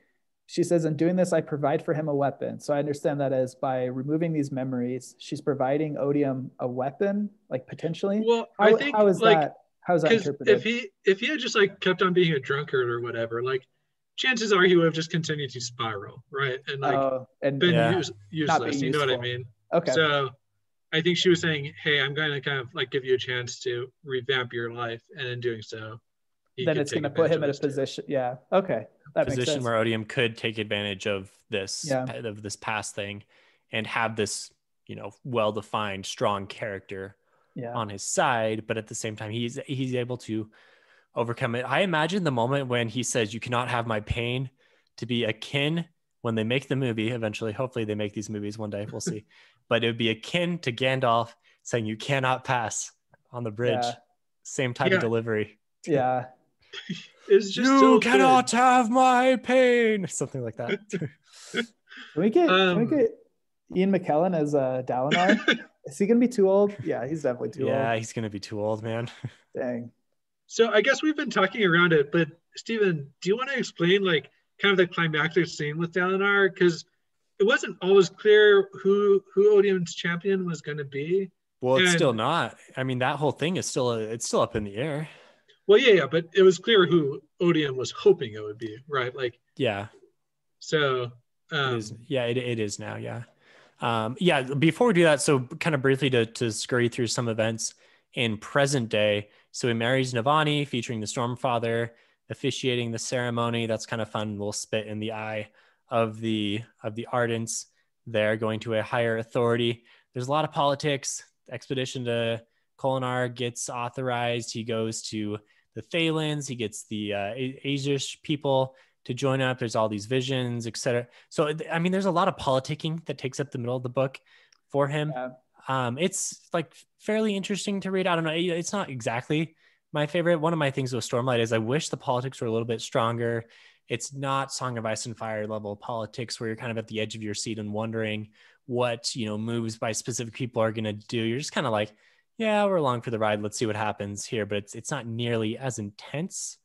She says, in doing this, I provide for him a weapon. So I understand that as by removing these memories, she's providing Odium a weapon, like potentially. Well, I think how is like, that? How is that interpreted? If he had just like kept on being a drunkard or whatever, like chances are he would have just continued to spiral, right? And like been useless. You know what I mean? Okay. So I think she was saying, hey, I'm going to kind of like give you a chance to revamp your life, and in doing so, then it's going to put him in a position. Yeah. Okay. That makes sense. Where Odium could take advantage of this past thing and have this, well-defined, strong character on his side, but at the same time he's able to overcome it. I imagine the moment when he says, you cannot have my pain, to be akin, when they make the movie eventually, hopefully they make these movies one day, we'll see, but it would be akin to Gandalf saying you cannot pass on the bridge. Same type of delivery. It's just You so cannot have my pain. Something like that. Can we get Ian McKellen as Dalinar? Is he gonna be too old? Yeah, he's definitely too old. Yeah, he's gonna be too old, man. Dang. So I guess we've been talking around it, but Stephen, do you want to explain like kind of the climactic scene with Dalinar? Because it wasn't always clear who Odium's champion was going to be. Well, it's still not. I mean, that whole thing is still it's still up in the air. Well, yeah, but it was clear who Odium was hoping it would be, right? Like, yeah. So it is. Yeah, it is now. Yeah. Yeah. Before we do that, so kind of briefly to scurry through some events in present day. So he marries Navani, featuring the Stormfather officiating the ceremony. That's kind of fun. We'll spit in the eye of the Ardents there, going to a higher authority. There's a lot of politics. The expedition to Kholinar gets authorized. He goes to the Thalens. He gets the Azish people to join up. There's all these visions, etc. So, I mean, there's a lot of politicking that takes up the middle of the book for him. Yeah. It's like fairly interesting to read. I don't know. It's not exactly my favorite. One of my things with Stormlight is I wish the politics were a little bit stronger. It's not Song of Ice and Fire level politics where you're kind of at the edge of your seat and wondering what, moves by specific people are going to do. You're just kind of like, yeah, we're along for the ride. Let's see what happens here. But it's not nearly as intense.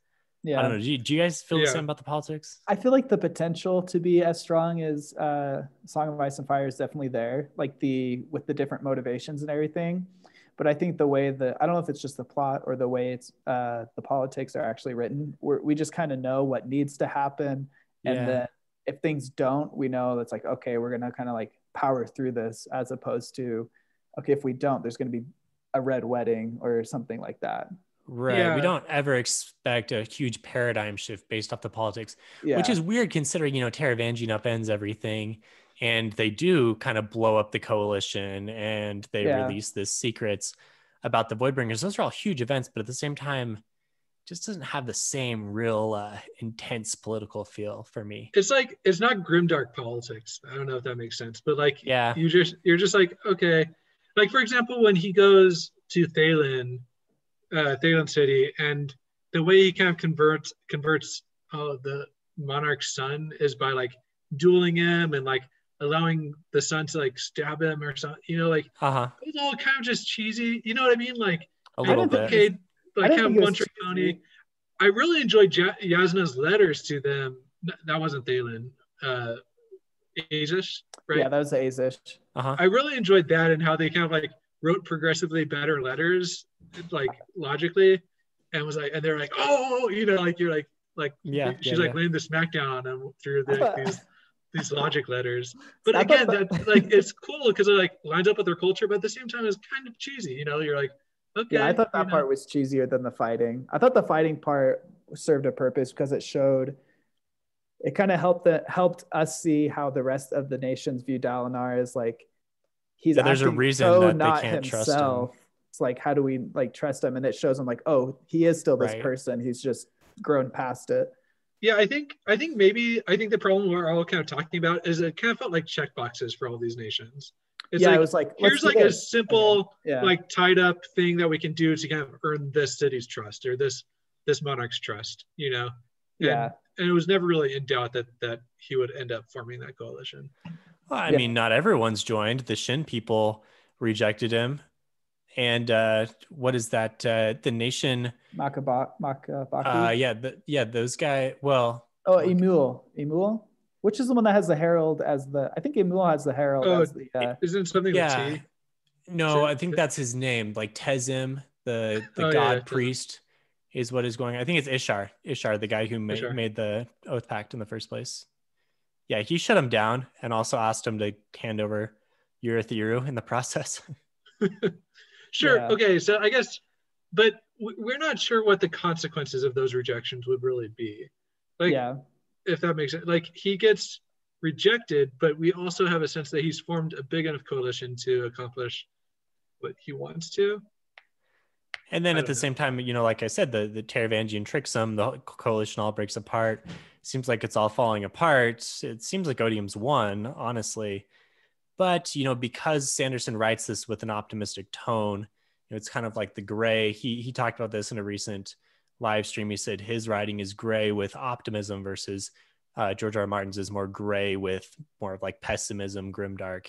Yeah. I don't know. Do you guys feel the same about the politics? I feel like the potential to be as strong as Song of Ice and Fire is definitely there, like with the different motivations and everything. But I think the way I don't know if it's just the plot or the way it's the politics are actually written, we just kind of know what needs to happen. And then if things don't, we know it's like, okay, we're going to kind of like power through this, as opposed to, okay, if we don't, there's going to be a red wedding or something like that. Right. Yeah. We don't ever expect a huge paradigm shift based off the politics, which is weird considering, Taravangian upends everything, and they do kind of blow up the coalition, and they release this secrets about the Voidbringers. Those are all huge events, but at the same time, just doesn't have the same real intense political feel for me. It's like, it's not grimdark politics. I don't know if that makes sense, but like, you're just like, okay. Like, for example, when he goes to Thalen City, and the way he kind of converts the monarch's son is by like dueling him and like allowing the son to like stab him or something, like it's all kind of just cheesy, you know what I mean? Like a little bit. Okay, like kind of one trick pony. I really enjoyed Yasna's letters to them. That wasn't Thalen, Azish, right? Yeah, that was Azish. I really enjoyed that, and how they kind of like wrote progressively better letters, like logically, and was like, and they're like, oh, like you're like she's like laying the smackdown on them through these logic letters. But again, that like it's cool because it like lines up with their culture, but at the same time it's kind of cheesy. You're like, okay. Yeah, I thought that part was cheesier than the fighting. I thought the fighting part served a purpose because it kind of helped us see how the rest of the nations view Dalinar as like there's a reason that they can't trust him. It's like, how do we like trust him? And it shows him like, oh, he is still this person. He's just grown past it. Yeah, I think the problem we're all kind of talking about is it kind of felt like check boxes for all these nations. It was like, here's like a simple like tied up thing that we can do to kind of earn this city's trust or this monarch's trust, And it was never really in doubt that he would end up forming that coalition. Well, I mean, not everyone's joined. The Shin people rejected him. And what is that? The nation Makabaki. Those guys. Well, Emul, which is the one that has the herald as the. I think Emul has the herald as the. Isn't something? Yeah. No, I think that's his name. Like Tezim, the god priest, is what is going. I think it's Ishar. Ishar, the guy who made the oath pact in the first place. Yeah, he shut him down and also asked him to hand over Urithiru in the process. Sure. Yeah. Okay. So I guess, but we're not sure what the consequences of those rejections would really be. Like, if that makes sense. Like, he gets rejected, but we also have a sense that he's formed a big enough coalition to accomplish what he wants to. And then at the same time, like I said, the Taravangian tricks him, the coalition all breaks apart. Seems like it's all falling apart. It seems like Odium's won, honestly. But, because Sanderson writes this with an optimistic tone, it's kind of like the gray. He talked about this in a recent live stream, he said his writing is gray with optimism versus George R. R. Martin's is more gray with more of like pessimism, grimdark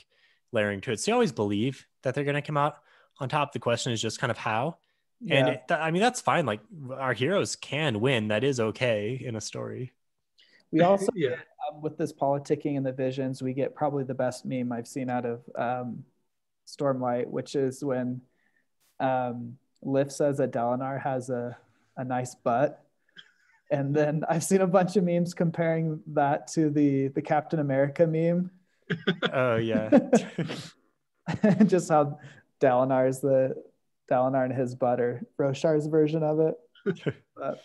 layering to it. So you always believe that they're going to come out on top. The question is just kind of how. Yeah. And I mean, that's fine. Like our heroes can win. That is okay in a story. We also Yeah. get, with this politicking and the visions, we get probably the best meme I've seen out of Stormlight, which is when Liv says that Dalinar has a nice butt. And then I've seen a bunch of memes comparing that to the Captain America meme. Oh yeah. Just how Dalinar and his butt are Roshar's version of it. But,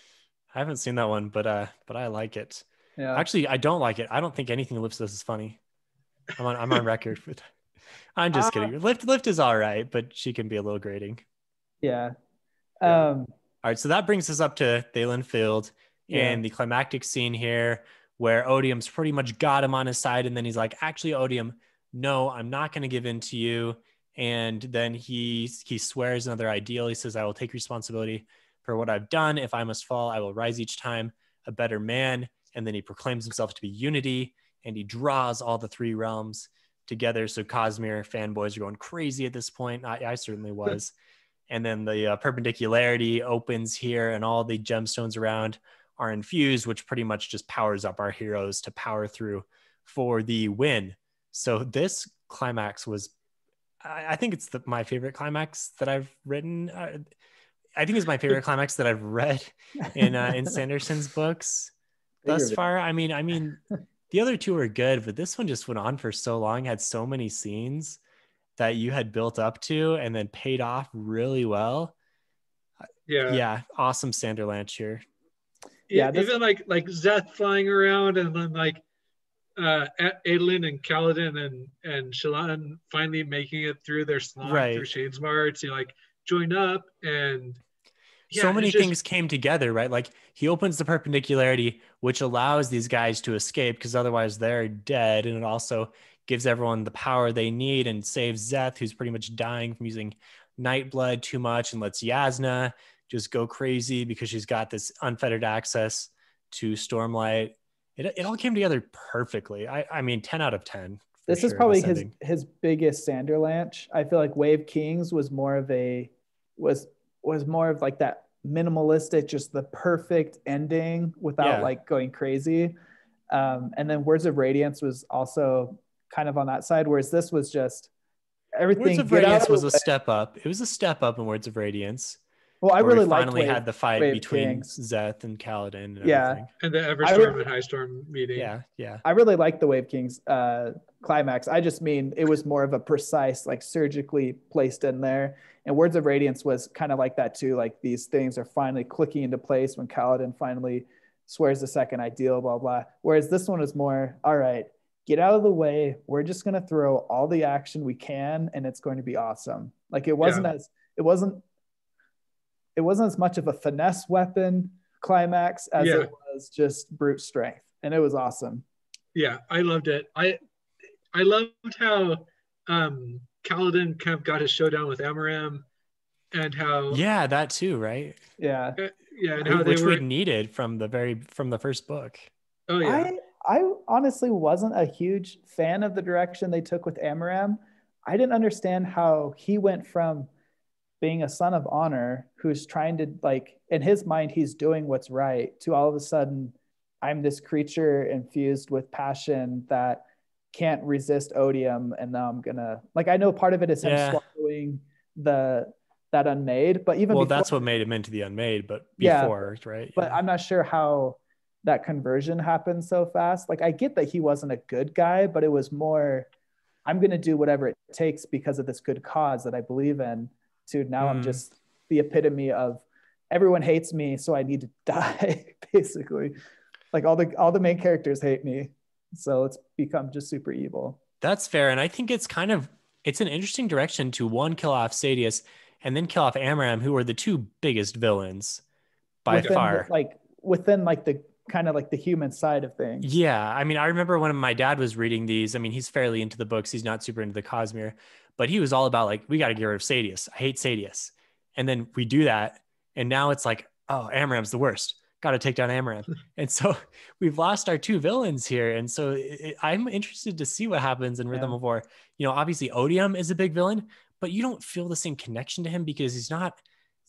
I haven't seen that one, but I like it. yeah. Actually, I don't like it. I don't think anything Liv says is funny. I'm on record with. I'm just kidding. Lift is all right, but she can be a little grating. Yeah. All right, so that brings us up to Thaylen Field and Yeah. the climactic scene here where Odium's pretty much got him on his side, and then he's like, actually, Odium, no, I'm not going to give in to you. And then he swears another ideal. He says, I will take responsibility for what I've done. If I must fall, I will rise each time a better man. And then he proclaims himself to be unity, and he draws all the three realms together. So Cosmere fanboys are going crazy at this point. I certainly was. And then the perpendicularity opens here, and all the gemstones around are infused, which pretty much just powers up our heroes to power through for the win. So this climax was, I think it's my favorite climax that I've written. I think it's my favorite climax that I've read in Sanderson's books thus far. I mean, the other two are good, but this one just went on for so long, had so many scenes that you had built up to and then paid off really well. Yeah. Awesome Sanderlanche here. Yeah. Even like Zeth flying around, and then like Adolin and Kaladin and Shallan finally making it through their slog through Shadesmar to like join up. And so many things came together, right? Like he opens the perpendicularity, which allows these guys to escape because otherwise they're dead. And it also gives everyone the power they need and saves Zeth, who's pretty much dying from using Nightblood too much, and lets Yasna just go crazy because she's got this unfettered access to Stormlight. It all came together perfectly. I mean, 10 out of 10. This is probably his biggest Sanderlanche. I feel like Wave Kings was more of like that minimalistic, just the perfect ending without like going crazy. And then Words of Radiance was also kind of on that side, whereas this was just everything. Words of Radiance was a step up. It was a step up in Words of Radiance. Well, I really finally had the fight between Zeth and Kaladin and everything. And the Everstorm and Highstorm meeting. Yeah. I really liked the Wave Kings climax. I just mean it was more of a precise, like surgically placed in there. And Words of Radiance was kind of like that too. Like these things are finally clicking into place when Kaladin finally swears the second ideal, blah, blah. Whereas this one is more, all right, get out of the way. We're just going to throw all the action we can, and it's going to be awesome. Like it wasn't as much of a finesse weapon climax as it was just brute strength. And it was awesome. Yeah, I loved it. I loved how Kaladin kind of got his showdown with Amaram, and how that too, right? Yeah. And how we needed from the first book. Oh yeah. I honestly wasn't a huge fan of the direction they took with Amaram. I didn't understand how he went from being a son of honor who's trying to, like, in his mind, he's doing what's right, to all of a sudden, I'm this creature infused with passion that can't resist odium. And now I'm gonna, like, I know part of it is him swallowing that unmade, but even that's what made him into the unmade, but before, right? But I'm not sure how that conversion happened so fast. Like, I get that he wasn't a good guy, but it was more, I'm going to do whatever it takes because of this good cause that I believe in, to now I'm just the epitome of everyone hates me, so I need to die, basically. Like all the main characters hate me, so let's become just super evil. That's fair. And I think it's an interesting direction to kill off Sadeas and then kill off Amaram, who are the two biggest villains by far. Within the kind of like the human side of things. Yeah. I mean, I remember when my dad was reading these, I mean, he's fairly into the books. He's not super into the Cosmere, but he was all about like, we got to get rid of Sadeas. I hate Sadeas. And then we do that. And now it's like, oh, Amram's the worst. Got to take down Amram. And so we've lost our two villains here. And so I'm interested to see what happens in Rhythm of War. You know, obviously Odium is a big villain, but you don't feel the same connection to him because he's not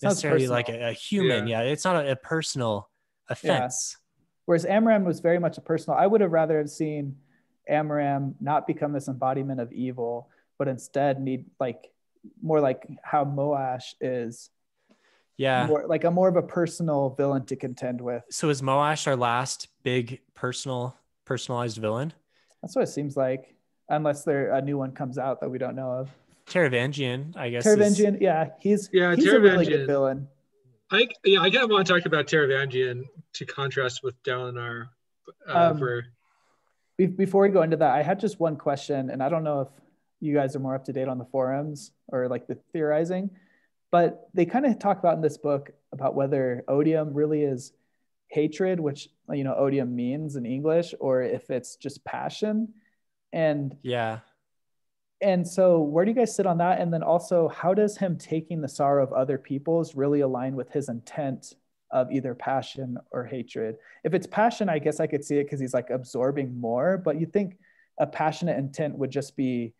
necessarily like a human. Yeah. It's not a personal offense. Whereas Amram was very much a personal. I would have rather have seen Amram not become this embodiment of evil, but instead need like more like how Moash is. Yeah. More of a personal villain to contend with. So is Moash our last big personalized villain? That's what it seems like, unless a new one comes out that we don't know of. Taravangian, I guess. Taravangian, he's a really good villain. I kind of want to talk about Taravangian to contrast with Dalinar. Before we go into that, I had just one question, and I don't know if you guys are more up to date on the forums or like the theorizing, but they kind of talk about in this book about whether odium really is hatred, which, you know, odium means in English, or if it's just passion. And so where do you guys sit on that? And then also, how does him taking the sorrow of other people's really align with his intent of either passion or hatred? If it's passion, I guess I could see it because he's like absorbing more, but you think a passionate intent would just be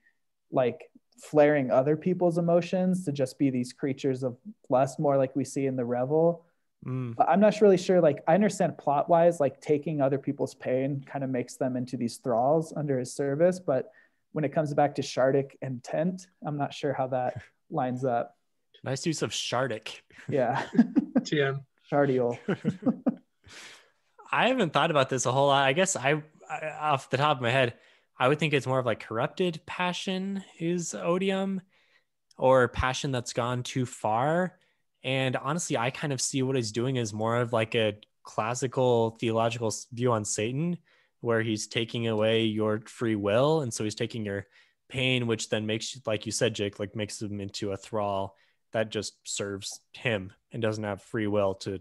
like flaring other people's emotions to just be these creatures of lust, more like we see in the Revel. But I'm not really sure. Like, I understand plot wise, like taking other people's pain kind of makes them into these thralls under his service. But when it comes back to Shardik intent, I'm not sure how that lines up. Nice use of Shardik. Yeah. TM. Shardiel. I haven't thought about this a whole lot. I guess I off the top of my head, I would think it's more of like corrupted passion is odium, or passion that's gone too far. And honestly, I kind of see what he's doing as more of like a classical theological view on Satan, where he's taking away your free will. And so he's taking your pain, which then makes, like you said, Jake, like makes him into a thrall that just serves him and doesn't have free will to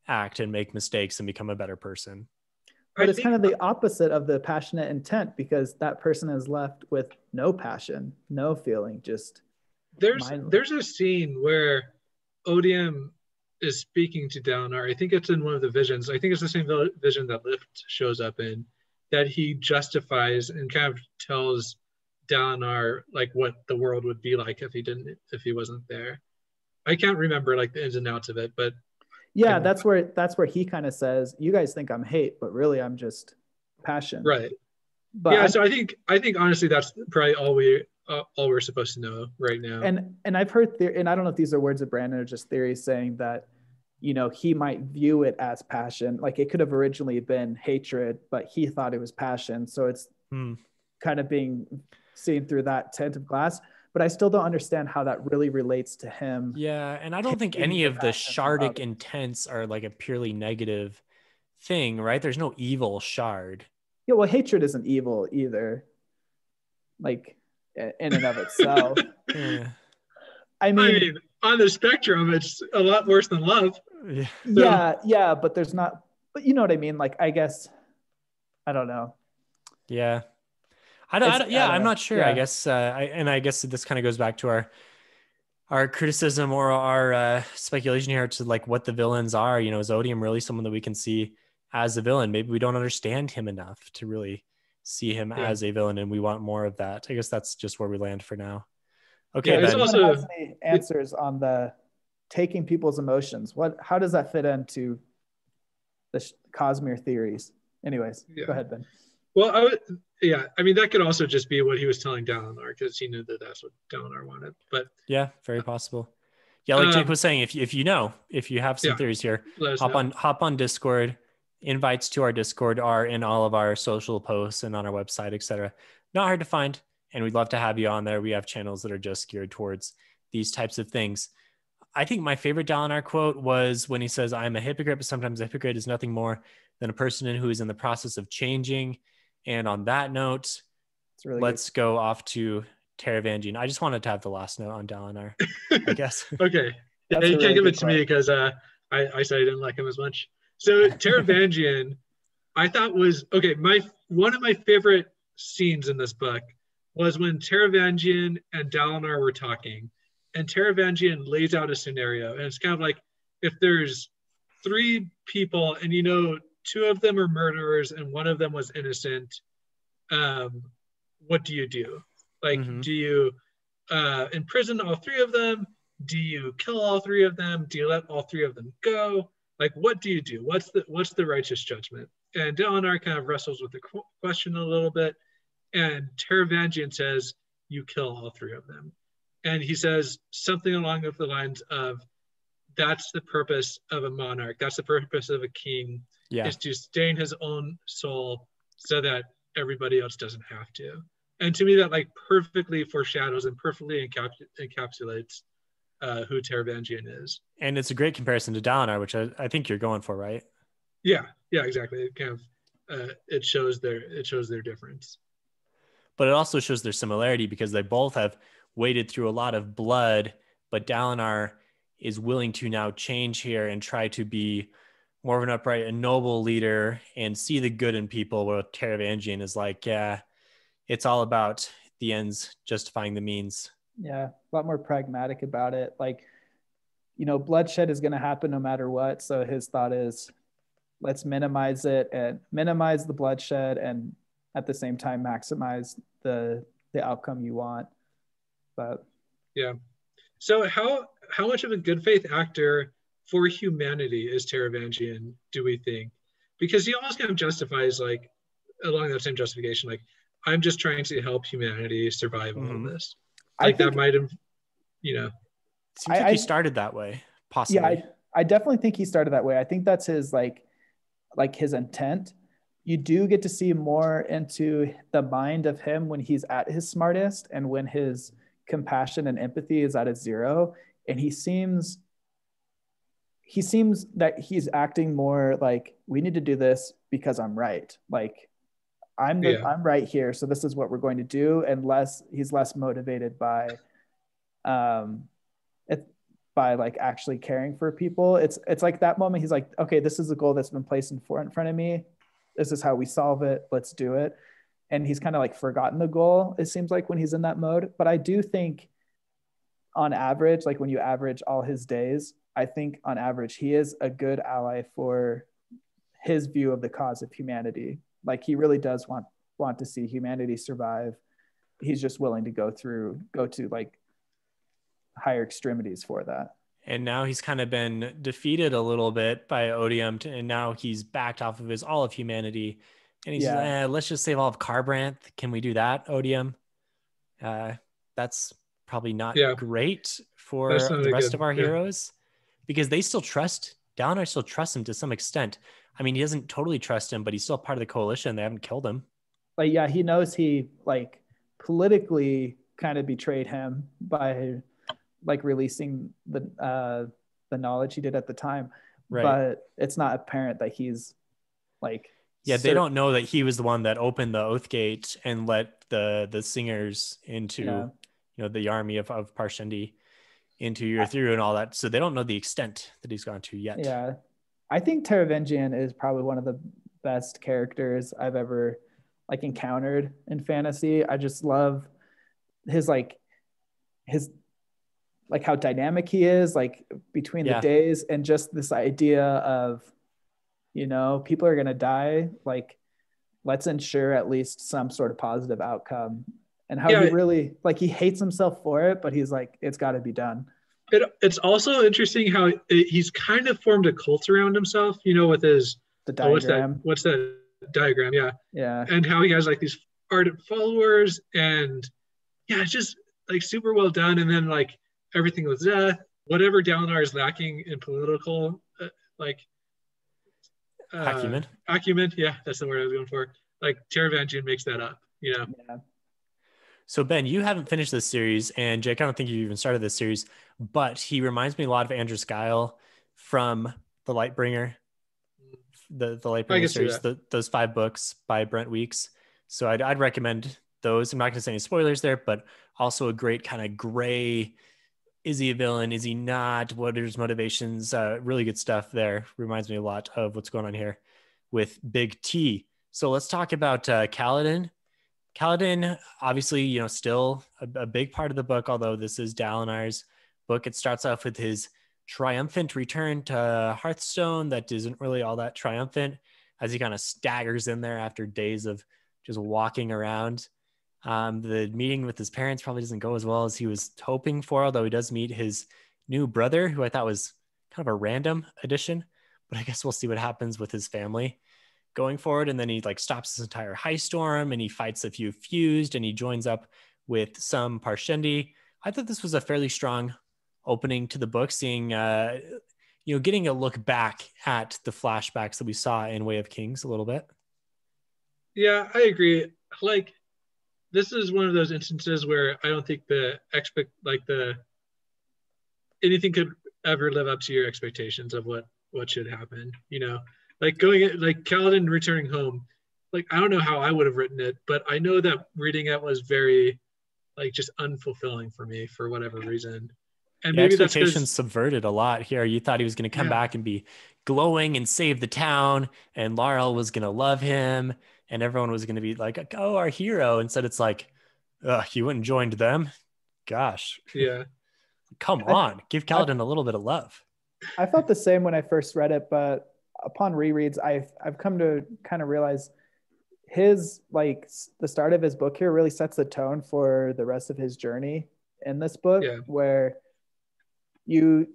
act and make mistakes and become a better person. But it's kind of the opposite of the passionate intent, because that person is left with no passion, no feeling, just there's a scene where Odium is speaking to Dalinar. I think it's in one of the visions. I think it's the same vision that Lift shows up in, that he justifies and kind of tells Dalinar like what the world would be like if he wasn't there. I can't remember like the ins and outs of it, but yeah, that's where he kind of says, you guys think I'm hate, but really I'm just passion. Right. But yeah, so I think honestly that's probably all we're supposed to know right now. And I've heard and I don't know if these are words of Brandon or just theories saying that, you know, he might view it as passion. Like it could have originally been hatred, but he thought it was passion. So it's kind of being seen through that tint of glass. But I still don't understand how that really relates to him. Yeah, and I don't think any of the Shardik intents are like a purely negative thing, right? There's no evil shard. Yeah, well, hatred isn't evil either, like in and of itself. Yeah. I mean, on the spectrum, it's a lot worse than love. Yeah, but there's not. But you know what I mean? Like, I guess, I don't know. Yeah. I'm not sure. Yeah. I guess, I guess this kind of goes back to our criticism or our speculation here to like what the villains are. You know, is Odium really someone that we can see as a villain? Maybe we don't understand him enough to really see him as a villain, and we want more of that. I guess that's just where we land for now. Okay, there's also has any answers on the taking people's emotions. How does that fit into the Cosmere theories? Anyways, go ahead, Ben. Well, I mean, that could also just be what he was telling Dalinar, because he knew that that's what Dalinar wanted. But yeah, very possible. Yeah, like Jake was saying, if you have some theories here, hop on Discord. Invites to our Discord are in all of our social posts and on our website, etc. Not hard to find, and we'd love to have you on there. We have channels that are just geared towards these types of things. I think my favorite Dalinar quote was when he says, "I'm a hypocrite, but sometimes a hypocrite is nothing more than a person who is in the process of changing." And on that note, let's go off to Taravangian. I just wanted to have the last note on Dalinar, I guess. Okay. You can't give it to me because I said I didn't like him as much. So Taravangian, I thought was, okay, one of my favorite scenes in this book was when Taravangian and Dalinar were talking, and Taravangian lays out a scenario, and it's kind of like, if there's three people, and you know, two of them are murderers and one of them was innocent. What do you do? Like, do you imprison all three of them? Do you kill all three of them? Do you let all three of them go? Like, what do you do? What's the righteous judgment? And Dalinar kind of wrestles with the question a little bit. And Taravangian says, you kill all three of them. And he says something along the lines of, that's the purpose of a monarch. That's the purpose of a king, is to stain his own soul so that everybody else doesn't have to. And to me, that like perfectly foreshadows and perfectly encapsulates who Taravangian is. And it's a great comparison to Dalinar, which I think you're going for, right? Yeah, exactly. It kind of it shows their difference. But it also shows their similarity because they both have waded through a lot of blood, but Dalinar is willing to now change here and try to be more of an upright and noble leader and see the good in people, where Taravangian is like, yeah, it's all about the ends justifying the means. Yeah, a lot more pragmatic about it. Like, you know, bloodshed is going to happen no matter what. So his thought is, let's minimize it and minimize the bloodshed, and at the same time maximize the outcome you want. But yeah. So how much of a good faith actor for humanity is Taravangian, do we think? Because he almost kind of justifies, like, along that same justification, like, I'm just trying to help humanity survive all of this. Like, that might have, you know. Seems like he started that way, possibly. Yeah, I definitely think he started that way. I think that's his, like his intent. You do get to see more into the mind of him when he's at his smartest and when his compassion and empathy is at its zero. And he seems that he's acting more like, we need to do this because I'm right. Like, I'm right here, so this is what we're going to do. And he's less motivated by like actually caring for people. It's like that moment he's like, okay, this is a goal that's been placed in front of me. This is how we solve it. Let's do it. And he's kind of like forgotten the goal, it seems like, when he's in that mode. But I do think on average, like when you average all his days, I think on average he is a good ally for his view of the cause of humanity. Like, he really does want to see humanity survive. He's just willing to go to like higher extremities for that. And now he's kind of been defeated a little bit by Odium, and now he's backed off of his all of humanity. And he's let's just save all of Kharbranth. Can we do that, Odium? That's probably not great for the rest of our heroes, because they still trust, Dalinar still trusts him to some extent. I mean, he doesn't totally trust him, but he's still part of the coalition. They haven't killed him. Like, yeah, he knows he like politically kind of betrayed him by like releasing the knowledge he did at the time. Right. But it's not apparent that he's like, they don't know that he was the one that opened the Oath Gate and let the singers into, you know, the army of Parshendi into Urithiru and all that. So they don't know the extent that he's gone to yet. Yeah. I think Taravangian is probably one of the best characters I've ever like encountered in fantasy. I just love his how dynamic he is, like between the days, and just this idea of, you know, people are going to die. Like, let's ensure at least some sort of positive outcome. And how he really, like, he hates himself for it, but he's like, it's got to be done. It's also interesting how he's kind of formed a cult around himself, you know, with the diagram. What's that diagram? Yeah. And how he has like these ardent followers, and it's just like super well done. And then like everything with death, whatever Dalinar is lacking in political acumen. Yeah, that's the word I was going for. Like, Taravangian makes that up, you know? Yeah. So Ben, you haven't finished this series, and Jake, I don't think you even started this series, but he reminds me a lot of Andros Guile from The Lightbringer, the Lightbringer series, those 5 books by Brent Weeks. So I'd recommend those. I'm not going to say any spoilers there, but also a great kind of gray, is he a villain? Is he not? What are his motivations? Really good stuff there. Reminds me a lot of what's going on here with Big T. So let's talk about Kaladin. Kaladin, obviously, you know, still a big part of the book, although this is Dalinar's book. It starts off with his triumphant return to Hearthstone that isn't really all that triumphant, as he kind of staggers in there after days of just walking around. The meeting with his parents probably doesn't go as well as he was hoping for, although he does meet his new brother, who I thought was kind of a random addition, but I guess we'll see what happens with his family going forward. And then he like stops his entire high storm and he fights a few fused and he joins up with some Parshendi. I thought this was a fairly strong opening to the book, seeing, getting a look back at the flashbacks that we saw in Way of Kings a little bit. Yeah, I agree. Like, this is one of those instances where I don't think anything could ever live up to your expectations of what should happen. Like Kaladin returning home. Like, I don't know how I would have written it, but I know that reading it was very like just unfulfilling for me for whatever reason. And maybe expectations subverted a lot here. You thought he was going to come back and be glowing and save the town, and Laurel was going to love him, and everyone was going to be like, "Oh, our hero." Instead, it's like, "Ugh, you went and joined them." Gosh. Yeah. Come on, give Kaladin a little bit of love. I felt the same when I first read it, but upon rereads, I've come to kind of realize his the start of his book here really sets the tone for the rest of his journey in this book, where you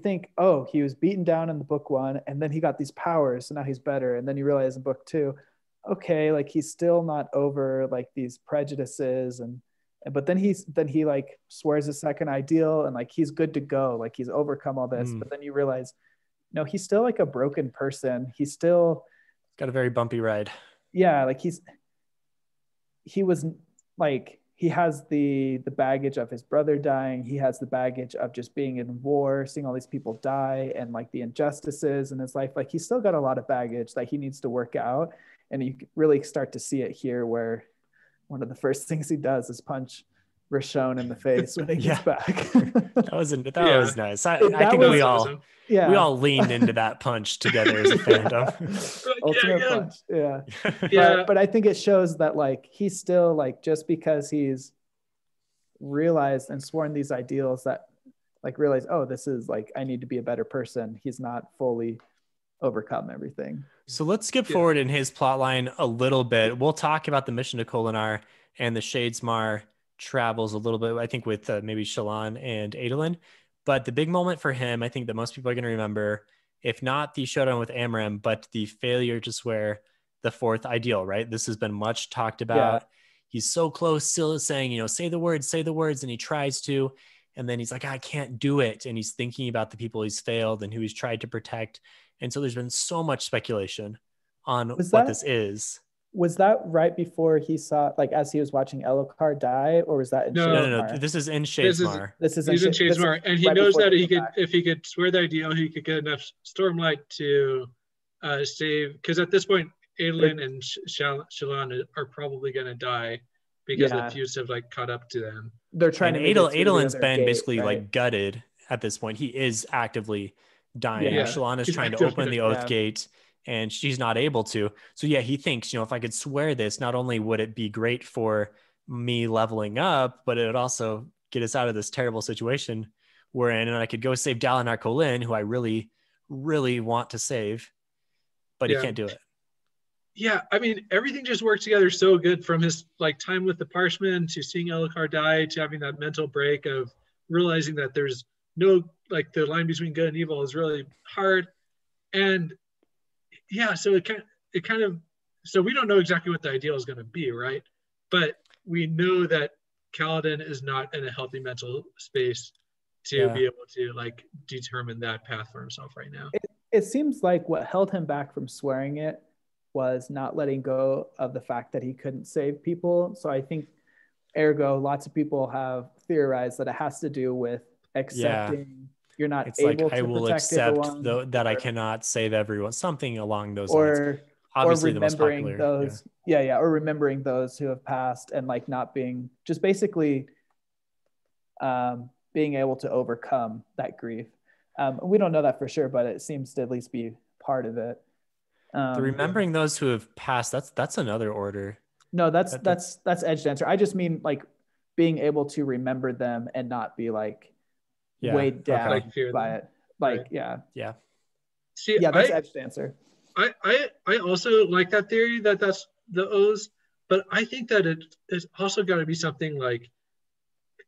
think, oh, he was beaten down in the book 1 and then he got these powers, so now he's better, and then you realize in book 2, okay, like he's still not over like these prejudices, but then he like swears a second ideal and like he's good to go, like he's overcome all this. But then you realize, no, he's still like a broken person. He's still got a very bumpy ride. Yeah, like he was like, he has the baggage of his brother dying. He has the baggage of just being in war, seeing all these people die, and like the injustices in his life. Like, he's still got a lot of baggage that he needs to work out. And you really start to see it here, where one of the first things he does is punch Rashon in the face when he gets back. that was nice. I think we all leaned into that punch together as a fandom. Ultimate punch. Yeah. But I think it shows that like he's still like, just because he's realized and sworn these ideals, that like realize, oh, this is like, I need to be a better person. He's not fully overcome everything. So let's skip forward in his plotline a little bit. We'll talk about the mission to Kholinar and the Shadesmar travels a little bit, I think, with maybe Shallan and Adolin. But the big moment for him, I think that most people are going to remember, if not the showdown with Amaram, but the failure to swear the 4th ideal, right? This has been much talked about. Yeah. He's so close, still saying, say the words, and he tries to, and then he's like, I can't do it. And he's thinking about the people he's failed and who he's tried to protect. And so there's been so much speculation on what this is. Was that right before he saw, like, as he was watching Elhokar die, or was that in Shadesmar? No. This is in Shadesmar. He's in Shadesmar, and he knows that if he could swear the ideal, he could get enough Stormlight to save. Because at this point, Adolin and Shallan are probably going to die because the fuse have like caught up to them. They're trying to. Adolin's been basically like gutted at this point. He is actively dying. Yeah. Shallan is trying to open the Oath Gate, and she's not able to. So yeah, he thinks, if I could swear this, not only would it be great for me leveling up, but it would also get us out of this terrible situation we're in, and I could go save Dalinar Kholin, who I really, really want to save, but he can't do it. Yeah, I mean, everything just worked together so good, from his like time with the Parshmen to seeing Elhokar die to having that mental break of realizing that there's no, like, the line between good and evil is really hard. And yeah, so it kind of, so we don't know exactly what the ideal is going to be, right? But we know that Kaladin is not in a healthy mental space to be able to like determine that path for himself right now. It seems like what held him back from swearing it was not letting go of the fact that he couldn't save people. So I think, ergo, lots of people have theorized that it has to do with accepting you're not it's able like, to I will accept that I cannot save everyone, something along those lines. Obviously, or remembering those, or remembering those who have passed, and like not being, just basically being able to overcome that grief. We don't know that for sure, but it seems to at least be part of it. The remembering those who have passed, that's another order. No, that's Edgedancer. I just mean like being able to remember them and not be like weighed down by it. Like, Right. yeah. Yeah. See, Yeah, that's edged answer. I also like that theory that that's the O's, but I think that it's also got to be something like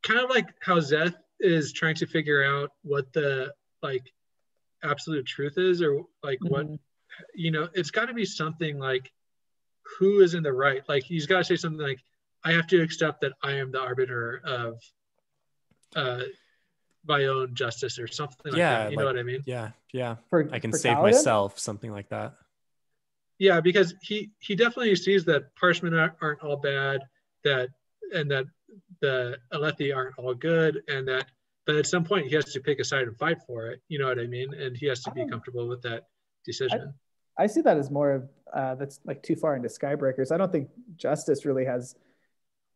kind of like how Zeth is trying to figure out what the like absolute truth is, or like what Mhm. it's got to be something like who is in the right. Like he's got to say something like, I have to accept that I am the arbiter of uh, my own justice or something like Yeah. that. You know Like, what I mean? yeah. Yeah. For I can for save Kaladin? myself, something like that. Yeah, because he definitely sees that Parshmen aren't all bad, that and that the Alethi aren't all good, and that but at some point he has to pick a side and fight for it. You know what I mean? And he has to I be don't comfortable with that I, decision. I see that as more of that's like too far into Skybreakers. I don't think Justice really has.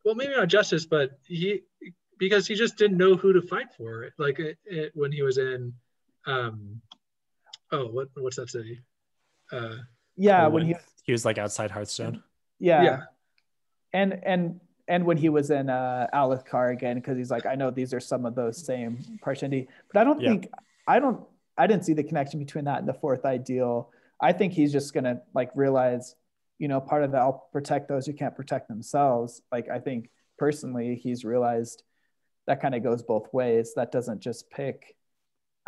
Well, maybe not justice, but because he just didn't know who to fight for. Like when he was in, what's that city? Yeah, Oh, when when he was like outside Hearthstone. yeah, Yeah, and when he was in Alethkar again, because he's like, I know these are some of those same Parshendi, but I don't Yeah. think I didn't see the connection between that and the fourth ideal. I think he's just gonna like realize, part of the I'll protect those who can't protect themselves. Like I think personally, he's realized that kind of goes both ways. That doesn't just pick.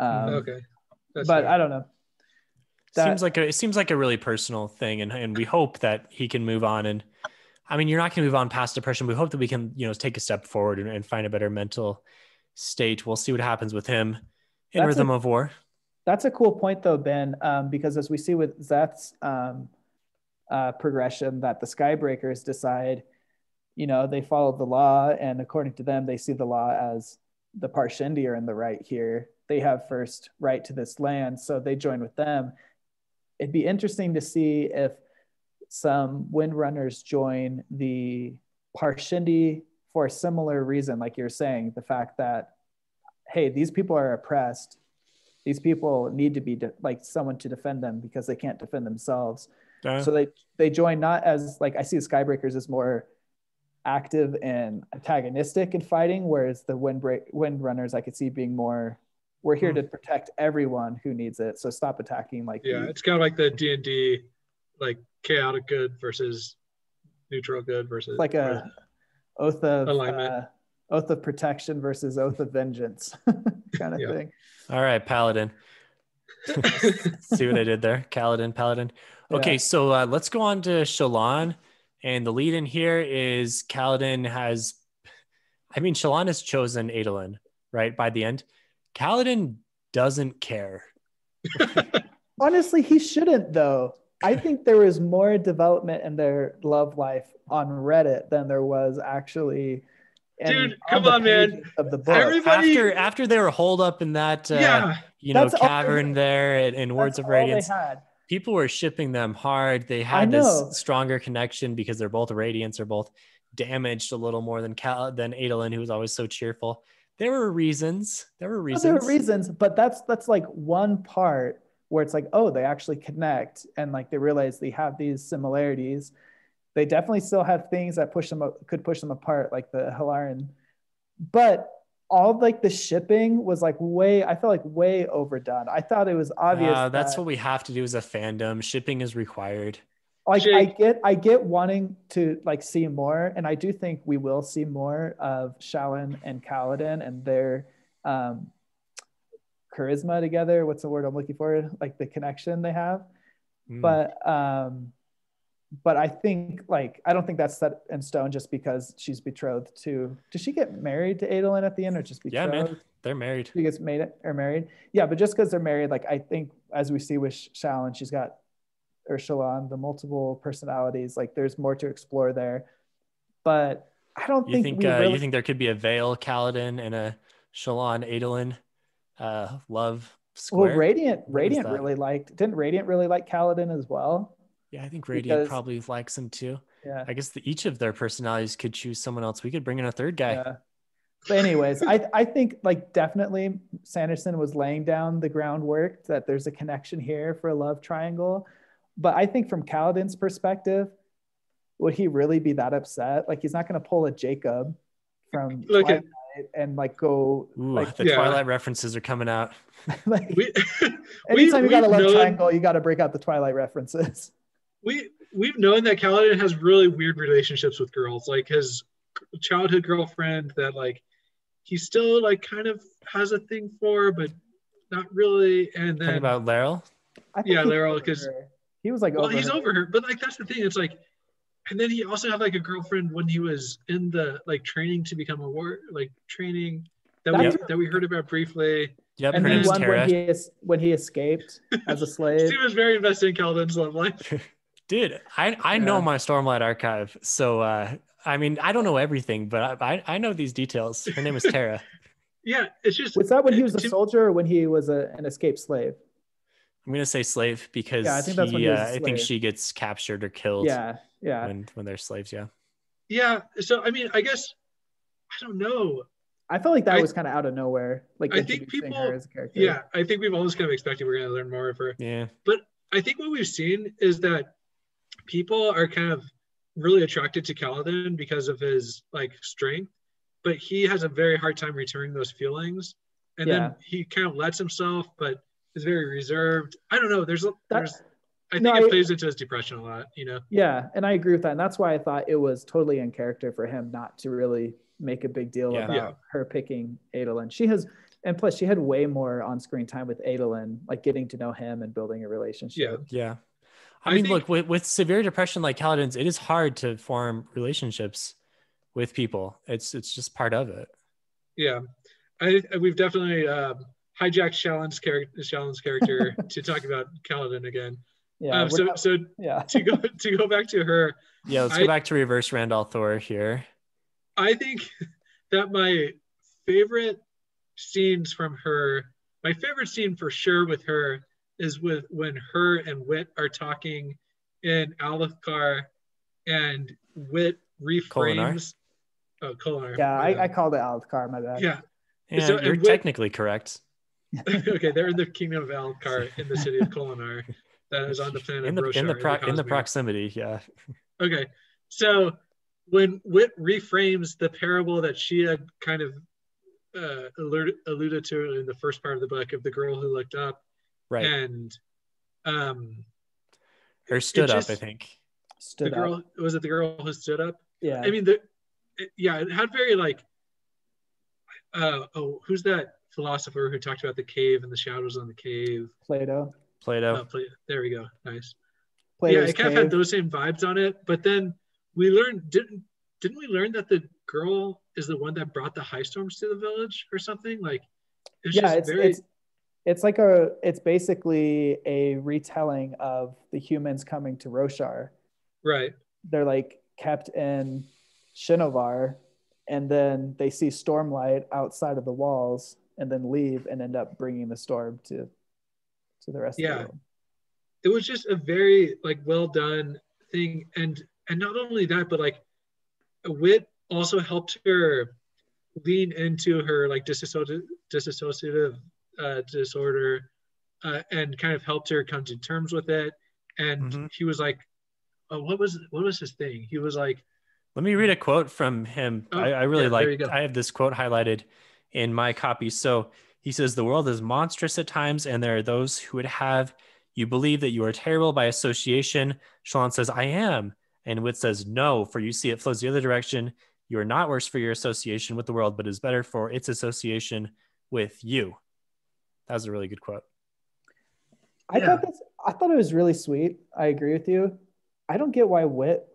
okay, that's But fair. I don't know. It seems like a really personal thing, and we hope that he can move on. And I mean, you're not going to move on past depression. We hope that we can, take a step forward and find a better mental state. We'll see what happens with him in That's Rhythm of War. That's a cool point though, Ben, because as we see with Zeth's progression, that the Skybreakers decide, they follow the law, and according to them, they see the law as the Parshendi are in the right here. They have first right to this land, so they join with them. It'd be interesting to see if some Windrunners join the Parshendi for a similar reason, like you're saying, the fact that, hey, these people are oppressed. These people need to be like someone to defend them because they can't defend themselves. So they join not as like I see the Skybreakers as more active and antagonistic in fighting, whereas the Windrunners I could see being more, we're here to protect everyone who needs it. So stop attacking like it's kind of like the D&D, like chaotic good versus neutral good versus like a oath of alignment. Oath of protection versus oath of vengeance kind of thing. All right, Paladin. See what I did there? Paladin. Okay, so let's go on to Shallan. And the lead in here is Shallan has chosen Adolin, right? By the end. Kaladin doesn't care. Honestly, he shouldn't though. I think there was more development in their love life on Reddit than there was actually. Dude, come on, man! Of the book. Everybody after they were holed up in that cavern there in Words of Radiance, people were shipping them hard. They had this stronger connection because they're both Radiants, are both damaged a little more than Adolin, who was always so cheerful. There were reasons, but that's like one part where it's like, oh, they actually connect and like they realize they have these similarities. They definitely still have things that could push them apart, like the Helaran. But all like the shipping was like I felt like way overdone. I thought it was obvious. That's what we have to do as a fandom. Shipping is required. Like I get wanting to like see more, and I do think we will see more of Shallan and Kaladin and their charisma together. What's the word I'm looking for? Like the connection they have. But I think I don't think that's set in stone just because she's betrothed to. Does she get married to Adolin at the end or just betrothed? Yeah, man, they're married. She gets married. Yeah, but just because they're married, like I think as we see with Shallan, she's got Shallan, the multiple personalities. Like there's more to explore there. But I don't think you think there could be a Vale Kaladin and a Shallan Adolin love square. Well, Radiant really liked. Didn't Radiant really like Kaladin as well? Yeah, I think Radiant probably likes him too. Yeah. I guess each of their personalities could choose someone else. We could bring in a third guy. Yeah. But anyways, I think like definitely Sanderson was laying down the groundwork that there's a connection here for a love triangle. But I think from Kaladin's perspective, would he really be that upset? Like he's not going to pull a Jacob from Twilight and like go Ooh, like the Twilight references are coming out. like We, anytime you got a love known, triangle, you got to break out the Twilight references. We've known that Kaladin has really weird relationships with girls, like his childhood girlfriend that like he still like kind of has a thing for, but not really. And then Talking about Laryl. I think Laryl, because he was like he's her. over her, but like that's the thing. It's like, and then he also had like a girlfriend when he was in the like training to become a war, like training that we heard about briefly. Yep, and her name's won Tara. when he escaped as a slave. Steve was very invested in Kaladin's love life. Dude, I know my Stormlight archive, so I mean I don't know everything, but I know these details. Her name is Tara. Yeah, it's just. Was that when he was a soldier or when he was an escaped slave? I'm gonna say slave because I think that's when he was a slave. I think she gets captured or killed. Yeah. When they're slaves, yeah. Yeah. So I mean, I guess I don't know. I felt like that was kind of out of nowhere. Like I think people, her as a character. Yeah, I think we've always kind of expected we're going to learn more of her. Yeah. But I think what we've seen is that people are kind of really attracted to Kaladin because of his like strength, but he has a very hard time returning those feelings. And then he kind of lets himself, but is very reserved. I don't know. I think it plays into his depression a lot, you know? Yeah, and I agree with that. And that's why I thought it was totally in character for him not to really make a big deal about her picking Adolin. And plus she had way more on-screen time with Adolin, like getting to know him and building a relationship. Yeah. I mean, look, with severe depression like Kaladin's, it is hard to form relationships with people. It's just part of it. Yeah. We've definitely hijacked Shallon's character to talk about Kaladin again. Yeah. To go back to her. Yeah, let's go back to reverse Rand al'Thor here. I think that my favorite scenes from her, my favorite scene for sure with her is when her and Wit are talking in Alethkar and Wit reframes. Kholinar. Yeah, I called it Alethkar, my bad. Yeah. Yeah, so, you're technically correct. Okay, they're in the kingdom of Alethkar in the city of Kholinar that is on the planet of Roshar. In the proximity, yeah. Okay, so when Wit reframes the parable that she had kind of alluded to in the first part of the book of the girl who looked up, right, and her stood up, I think. Stood up. Was it the girl who stood up? Yeah. I mean, it had very like, who's that philosopher who talked about the cave and the shadows on the cave? Plato. There we go. Nice. Plato's it kind of had those same vibes on it, but then we learned, didn't we learn that the girl is the one that brought the high storms to the village or something? Like, it's basically a retelling of the humans coming to Roshar. Right. They're like kept in Shinovar, and then they see Stormlight outside of the walls and then leave and end up bringing the storm to the rest of the world. It was just a very like well done thing, and not only that, but like Wit also helped her lean into her like dissociative disorder, and kind of helped her come to terms with it. And he was like, what was his thing? He was like, let me read a quote from him. I really like. I have this quote highlighted in my copy. So he says, "The world is monstrous at times, and there are those who would have you believe that you are terrible by association." Shallan says, "I am." And Wit says, "No, for you see it flows the other direction. You are not worse for your association with the world, but is better for its association with you." That was a really good quote. I thought it was really sweet. I agree with you. I don't get why Wit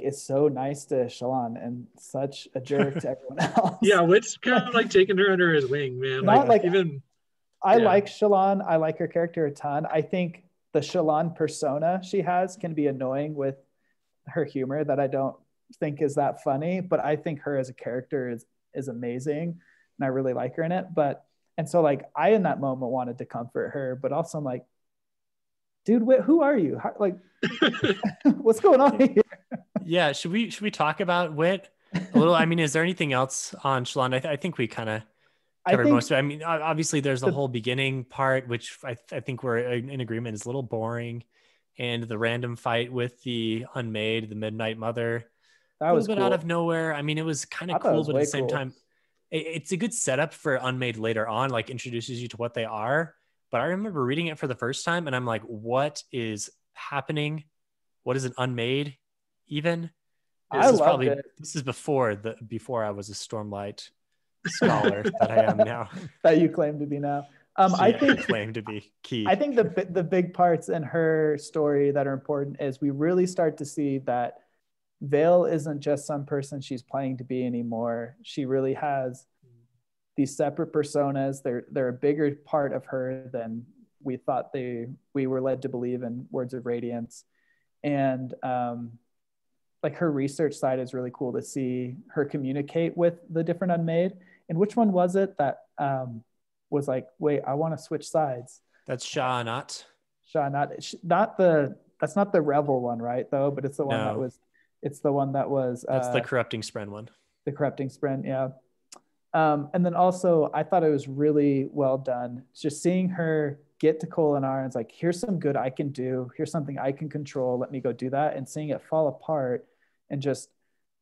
is so nice to Shallan and such a jerk to everyone else. Yeah, Wit's kind of like taking her under his wing, man. I like Shallan. I like her character a ton. I think the Shallan persona she has can be annoying with her humor that I don't think is that funny, but I think her as a character is amazing, and I really like her in it. And so like I in that moment wanted to comfort her, but also I'm like, dude, who are you? What's going on here? Yeah, should we talk about Wit a little? I mean, is there anything else on Shallan? I think we kind of covered most of it. I mean, obviously there's the whole beginning part, which I think we're in agreement is a little boring, and the random fight with the Unmade, the Midnight Mother, that was a little bit out of nowhere. I mean, it was kind of cool, but at the same time, it's a good setup for Unmade later on, like introduces you to what they are. But I remember reading it for the first time and I'm like, what is happening? What is an Unmade even? I loved it. This is before I was a Stormlight scholar that I am now. That you claim to be now. I think claim to be key. I think the big parts in her story that are important is we really start to see that Vale isn't just some person she's playing to be anymore. She really has these separate personas. They're a bigger part of her than we thought we were led to believe in Words of Radiance. And like her research side is really cool to see her communicate with the different Unmade. And which one was it that was like, wait, I want to switch sides? That's Sha-Anat. That's not the Revel one, right? Though, but it's the one that was. It's the one that was. That's the Corrupting Spren one. The Corrupting Spren, yeah. And then also, I thought it was really well done. Just seeing her get to Kholinar and it's like, here's some good I can do. Here's something I can control. Let me go do that. And seeing it fall apart and just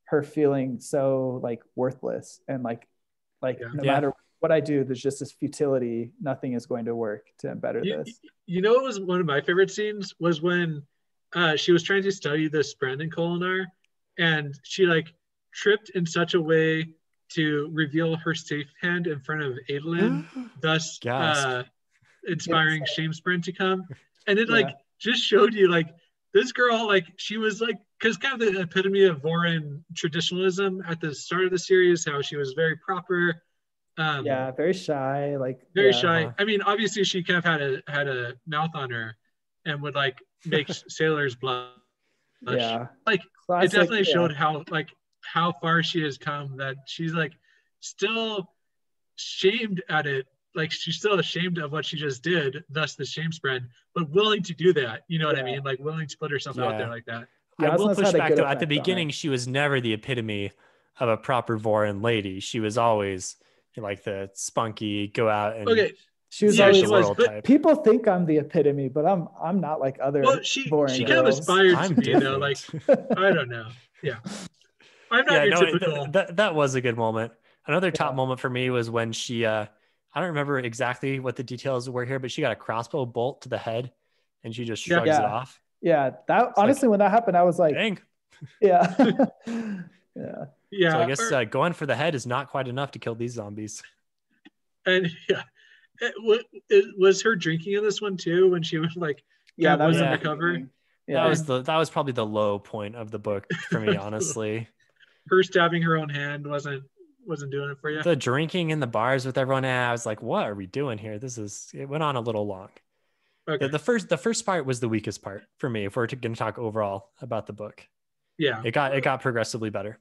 her feeling so like worthless and like no matter what I do, there's just this futility. Nothing is going to work to better this. You know, what was one of my favorite scenes was when she was trying to study the Spren in Kholinar, and she like tripped in such a way to reveal her safe hand in front of Adolin, thus inspiring Shamespren to come. And it like just showed you like this girl, like she was like, because kind of the epitome of Vorin traditionalism at the start of the series, how she was very proper. Very shy, like very shy. I mean, obviously she kind of had a mouth on her and would like make sailors blush. Yeah, like classic, it definitely showed how far she has come, that she's like still shamed at it, like she's still ashamed of what she just did, thus the Shamespren, but willing to do that, you know what I mean, like willing to put herself out there like that. I will push back though, at the beginning she was never the epitome of a proper Vorin lady. She was always like the spunky, go out and she was always world type. People think I'm the epitome, but I'm not like other Vorin she girls. kind of aspires to be though, like I don't know. I'm not your typical. That was a good moment. Another top moment for me was when she I don't remember exactly what the details were here, but she got a crossbow bolt to the head and she just shrugs it off. Yeah, that it's honestly, like, when that happened, I was like, dang. Yeah. Yeah. So I guess going for the head is not quite enough to kill these zombies. And was her drinking in this one too when she was like, that was undercover? Yeah, that was probably the low point of the book for me, honestly. Her stabbing her own hand wasn't doing it for you. The drinking in the bars with everyone, I was like, what are we doing here? It went on a little long. Okay. The first part was the weakest part for me, if we're going to talk overall about the book. Yeah. It got progressively better.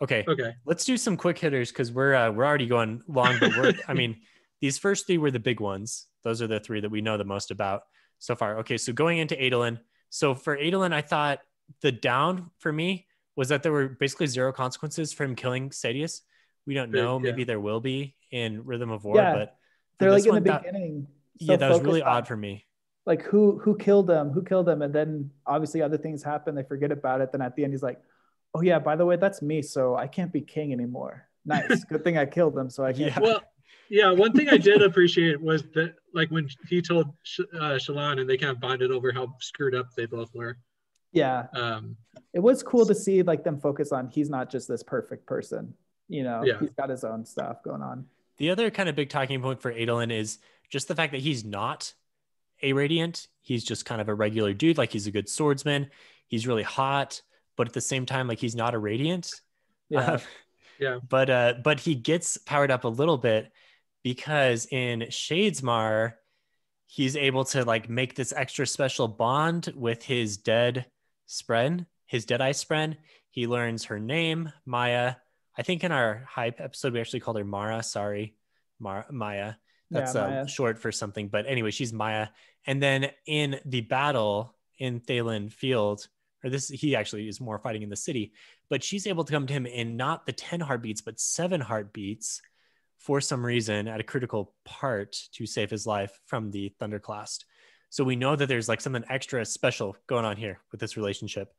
Okay. Let's do some quick hitters because we're already going long, but I mean, these first three were the big ones. Those are the three that we know the most about so far. Okay, so going into Adolin. So for Adolin, I thought the down for me was that there were basically zero consequences for him killing Sadeas. We don't know. Maybe there will be in Rhythm of War, but they're like in the beginning. So that was really odd for me. Like who killed him, and then obviously other things happen. They forget about it. Then at the end, he's like, "Oh yeah, by the way, that's me. So I can't be king anymore. Nice, good thing I killed him. So I can't." Well, yeah. One thing I did appreciate was that, like when he told Shallan, and they kind of bonded over how screwed up they both were. Yeah. It was cool to see like them focus on he's not just this perfect person. You know, he's got his own stuff going on. The other kind of big talking point for Adolin is just the fact that he's not a Radiant. He's just kind of a regular dude. Like he's a good swordsman. He's really hot, but at the same time, like he's not a Radiant. Yeah. But he gets powered up a little bit because in Shadesmar, he's able to like make this extra special bond with his dead Spren, his Deadeye Spren. He learns her name, Maya. I think in our hype episode, we actually called her Mara. Sorry, Maya. That's Maya. Short for something. But anyway, she's Maya. And then in the battle in Thaylen Field, he actually is more fighting in the city, but she's able to come to him in not the 10 heartbeats, but 7 heartbeats for some reason at a critical part to save his life from the Thunderclast. So we know that there's like something extra special going on here with this relationship.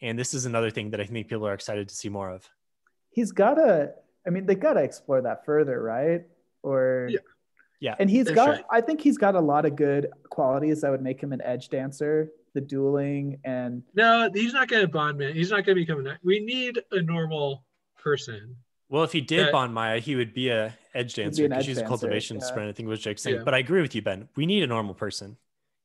And this is another thing that I think people are excited to see more of. He's got a I mean, they gotta explore that further, right? Or Yeah. Yeah. and he's That's got, right. I think he's got a lot of good qualities that would make him an edge dancer, the dueling and No, he's not going to bond man. He's not going to become a knight. We need a normal person. Well, if he did That bond Maya, he would be a edge would be dancer an because edge she's a dancer. cultivation Yeah. sprint. I think was Jake saying. Yeah. But I agree with you, Ben. We need a normal person.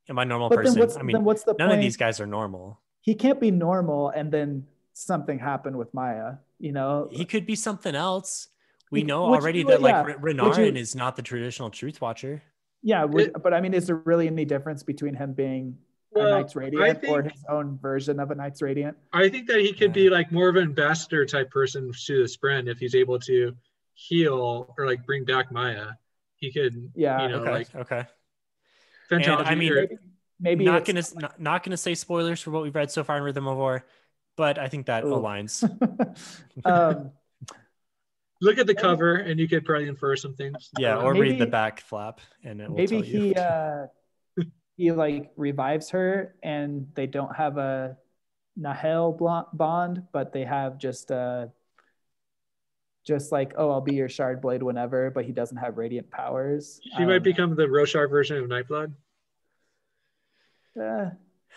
And by normal But then person, I mean what's the none point? of these guys are normal. He can't be normal and then something happened with Maya, you know? He could be something else. We know Which- already well, that like yeah. Renarin is not the traditional truth watcher. Yeah, It- but I mean, is there really any difference between him being a Well, Knight's Radiant or think- his own version of a Knight's Radiant? I think that he could be like more of an ambassador type person to the Spren if he's able to heal or like bring back Maya. He could, Yeah. you know, Okay. like Okay. Phantology. I mean, or- Maybe not it's- gonna say spoilers for what we've read so far in Rhythm of War, but I think that Ooh. aligns. look at the cover and you could probably infer some things. Yeah, or Maybe- read the back flap and it will maybe tell you. he like revives her and they don't have a Nahel bond, but they have just like, oh, I'll be your shard blade whenever, but he doesn't have radiant powers. She might become the Roshar version of Nightblood.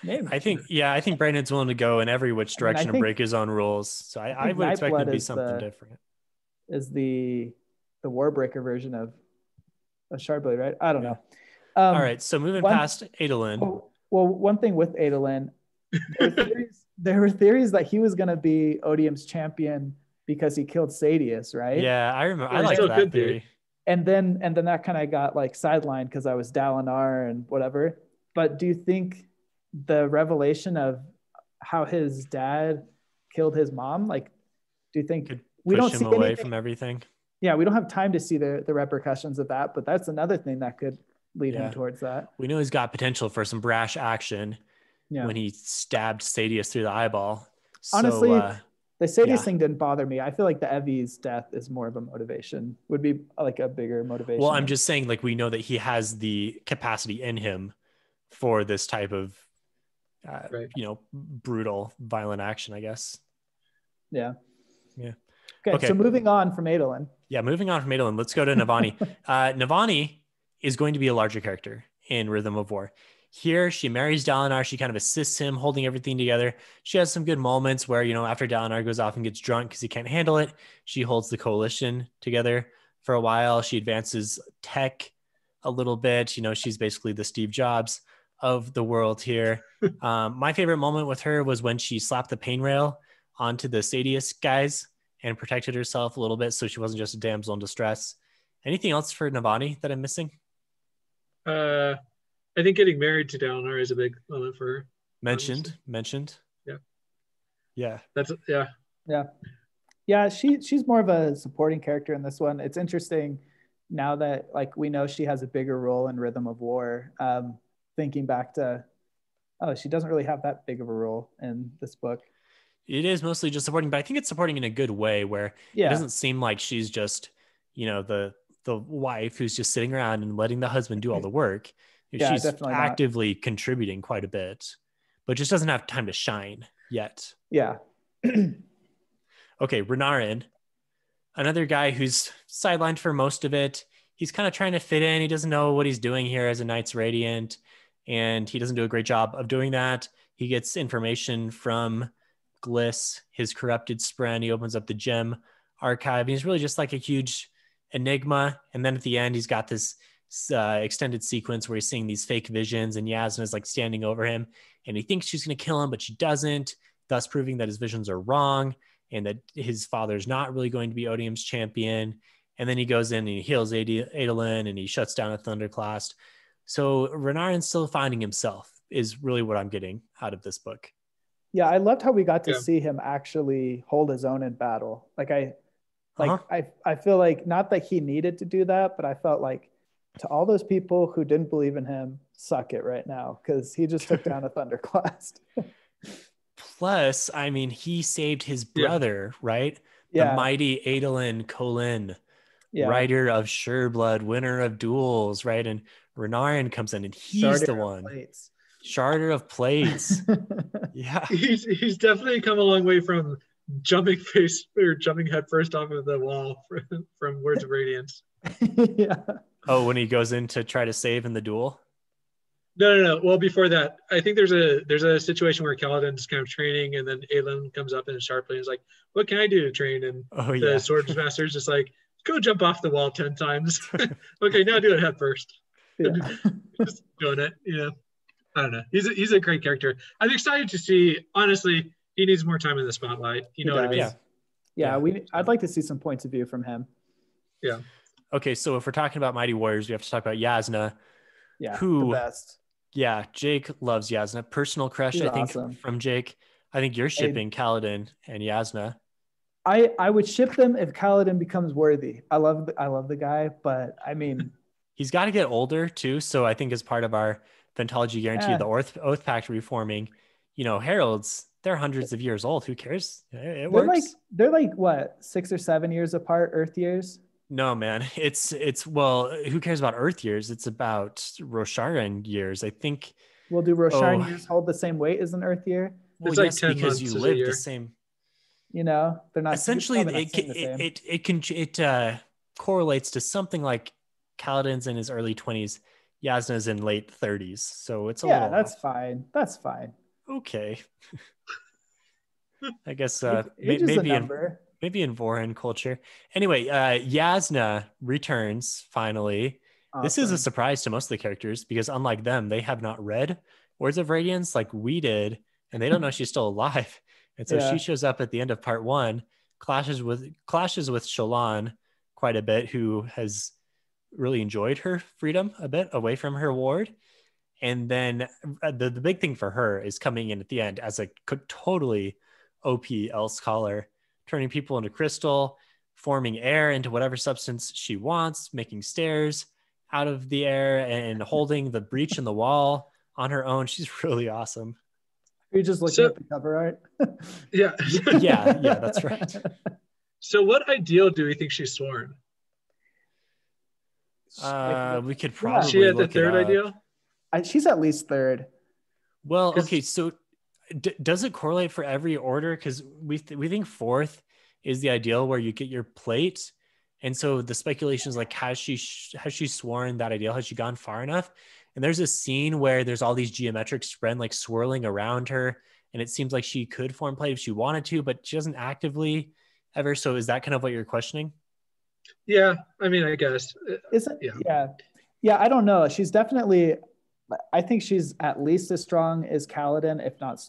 Maybe. I think Brandon's willing to go in every which direction and think- break his own rules. So I think would expect it to Nightblood be is something different. is the Warbreaker version of a Shardblade, right? I don't know. All right, so moving past Adolin. Well, one thing with Adolin, there were theories that he was going to be Odium's champion because he killed Sadius, right? Yeah, I remember. I he like still that could be. theory. And then that kind of got like sidelined because I was Dalinar and whatever. But do you think the revelation of how his dad killed his mom, like, do you think Could we push don't him see away anything? from everything. Yeah, we don't have time to see the repercussions of that, but that's another thing that could lead Yeah. him towards that. We know he's got potential for some brash action Yeah. when he stabbed Sadius through the eyeball. Honestly, so, the Sadius yeah. thing didn't bother me. I feel like the Evie's death is more of a motivation, would be like a bigger motivation. well, I'm just saying, like, we know that he has the capacity in him for this type of, Right. brutal, violent action, I guess. Yeah. Yeah. Okay, so moving on from Adolin. Yeah, moving on from Adolin, let's go to Navani. Navani is going to be a larger character in Rhythm of War. Here, she marries Dalinar. She kind of assists him, holding everything together. She has some good moments where, after Dalinar goes off and gets drunk because he can't handle it, she holds the coalition together for a while. She advances tech a little bit. She's basically the Steve Jobs of the world here. My favorite moment with her was when she slapped the pain rail onto the Sadius guys and protected herself a little bit so she wasn't just a damsel in distress. Anything else for Navani that I'm missing? I think getting married to Dalinar is a big moment for her. Mentioned. Yeah. Yeah. Yeah, she's more of a supporting character in this one. It's interesting now that like we know she has a bigger role in Rhythm of War. Thinking back to, she doesn't really have that big of a role in this book. It is mostly just supporting, but I think it's supporting in a good way where it doesn't seem like she's just, the wife who's just sitting around and letting the husband do all the work. Yeah, she's definitely actively contributing quite a bit, but just doesn't have time to shine yet. Yeah. Okay, Renarin, another guy who's sidelined for most of it. He's kind of trying to fit in. He doesn't know what he's doing here as a Knight's Radiant, and he doesn't do a great job of doing that. He gets information from Gliss, his corrupted Spren. He opens up the gem archive. He's really just like a huge enigma. And then at the end, he's got this extended sequence where he's seeing these fake visions, and Yasna is like standing over him, and he thinks she's going to kill him, but she doesn't, thus proving that his visions are wrong and that his father's not really going to be Odium's champion. And then he goes in and he heals Adolin and he shuts down a Thunderclast. So Renarin's still finding himself is really what I'm getting out of this book. Yeah, I loved how we got to see him actually hold his own in battle. I feel like not that he needed to do that, but I felt like to all those people who didn't believe in him, suck it right now, because he just took down a Thunderclast. Plus, I mean, he saved his brother, right? The mighty Adolin Kholin, writer of Sureblood, winner of duels, right? And Renarin comes in and he's Sharder the of one. Plates. Sharder of Plates. Yeah. He's definitely come a long way from jumping head first off of the wall from Words of Radiance. Yeah. Oh, when he goes in to try to save in the duel. No. Well, before that, I think there's a situation where Kaladin's kind of training, and then Aelin comes up and sharply is like, "What can I do to train?" And Oh the yeah. Swords Master's just like, "Go jump off the wall 10 times." Okay, now do it head first. Yeah. Just doing it, I don't know. He's a great character. I'm excited to see. Honestly, he needs more time in the spotlight. You know what I mean? Yeah. I'd like to see some points of view from him. Yeah. Okay, so if we're talking about Mighty Warriors, we have to talk about Yasna. Yeah, who, the best. Yeah, Jake loves Yasna. Personal crush, She's I think, awesome. from Jake. I think you're shipping Kaladin and Yasna. I would ship them if Kaladin becomes worthy. I love the guy, but I mean, he's got to get older too. So I think as part of our Phantology guarantee, the Oath Pact reforming, heralds, they're hundreds of years old. Who cares? It works. They're like what, 6 or 7 years apart, Earth years? No, man. It's well, who cares about Earth years? It's about Rosharan years, I think. Well, do Rosharan years hold the same weight as an Earth year? Well, it's like 10 because you live the same. They're not essentially. It correlates to something like Kaladin's in his early 20s, Yasna's in late 30s. So it's that's fine. That's fine. Okay. I guess maybe in Vorin culture. Anyway, Yasna returns finally. Awesome. This is a surprise to most of the characters because unlike them, they have not read Words of Radiance like we did, and they don't know she's still alive. And so she shows up at the end of part 1, clashes with Shallan quite a bit, who has really enjoyed her freedom a bit away from her ward. And then the big thing for her is coming in at the end as a totally OP El Scholar, turning people into crystal, forming air into whatever substance she wants, making stairs out of the air, and holding the breach in the wall on her own. She's really awesome. You're just looking at the cover art. Yeah. yeah, that's right. So what ideal do we think she's sworn? We could probably she at the third ideal? She's at least third. Well, okay, so does it correlate for every order? Because we think fourth is the ideal where you get your plate. And so the speculation is like, has she sworn that ideal? Has she gone far enough? And there's a scene where there's all these geometric spren like swirling around her. And it seems like she could form plate if she wanted to, but she doesn't actively ever. So is that kind of what you're questioning? Yeah. I mean, I guess. Yeah. I don't know. She's definitely, I think she's at least as strong as Kaladin, if not.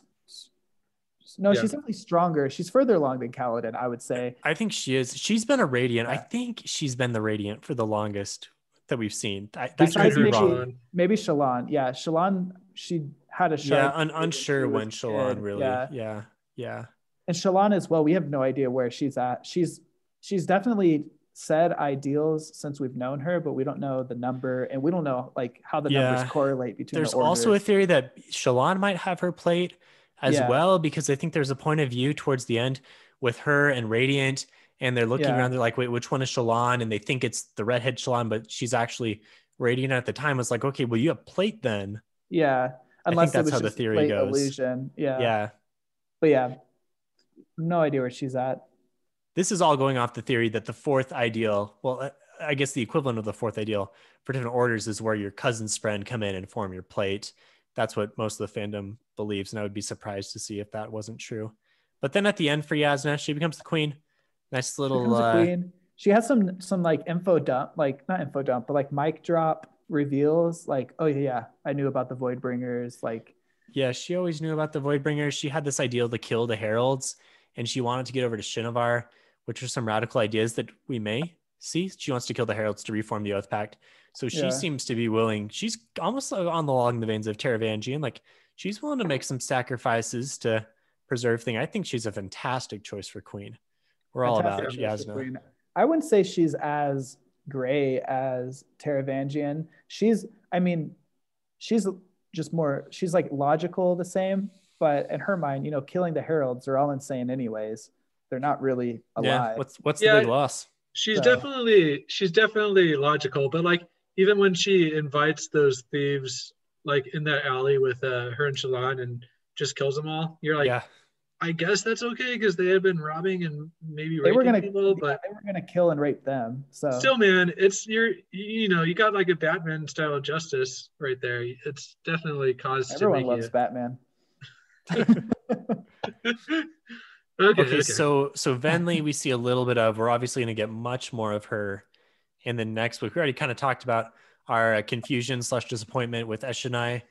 No, she's definitely stronger. She's further along than Kaladin, I would say. I think she is. She's been a Radiant. I think she's been the Radiant for the longest that we've seen. Maybe Shallan. Yeah, Shallan, she had a sharp. Yeah, unsure when Shallan really. Yeah. And Shallan as well, we have no idea where she's at. She's definitely said ideals since we've known her, but we don't know the number, and we don't know like how the numbers correlate between There's also a theory that Shallan might have her plate as well, because I think there's a point of view towards the end with her and Radiant, and they're looking around, they're like, wait, which one is Shallan? And they think it's the redhead Shallan, but she's actually Radiant at the time. It's like, okay, well, you have plate then. Yeah. Unless that's how the theory goes. Illusion. Yeah. But yeah, no idea where she's at. This is all going off the theory that the fourth ideal, well, I guess the equivalent of the fourth ideal for different orders is where your cousin spren come in and form your plate. That's what most of the fandom believes, and I would be surprised to see if that wasn't true. But then at the end for Yasna, she becomes the queen. Nice little queen. She has some like info dump, like not info dump, but like mic drop reveals. Like, oh yeah, I knew about the Voidbringers. Like, yeah, she always knew about the Voidbringers. She had this ideal to kill the heralds, and she wanted to get over to Shinovar, which are some radical ideas that we may see. She wants to kill the heralds to reform the Oath Pact. So she seems to be willing. She's almost along the veins of Taravangian. Like, she's willing to make some sacrifices to preserve things. I think she's a fantastic choice for queen. We're all about Yasna. I wouldn't say she's as gray as Taravangian. She's just more, she's like logical the same, but in her mind, killing the heralds are all insane anyways. They're not really alive. Yeah. What's the big loss? She's definitely logical, but like, even when she invites those thieves like in that alley with her and Shallan and just kills them all, you're like, I guess that's okay because they had been robbing and maybe They were raping gonna, people, but they were gonna kill and rape them. So still, man, it's you got like a Batman style justice right there. It's definitely cause to everyone make loves you. Batman. Okay, Okay. so Venli, we see a little bit of. We're obviously going to get much more of her in the next book. We already kind of talked about our confusion / disappointment with Eshonai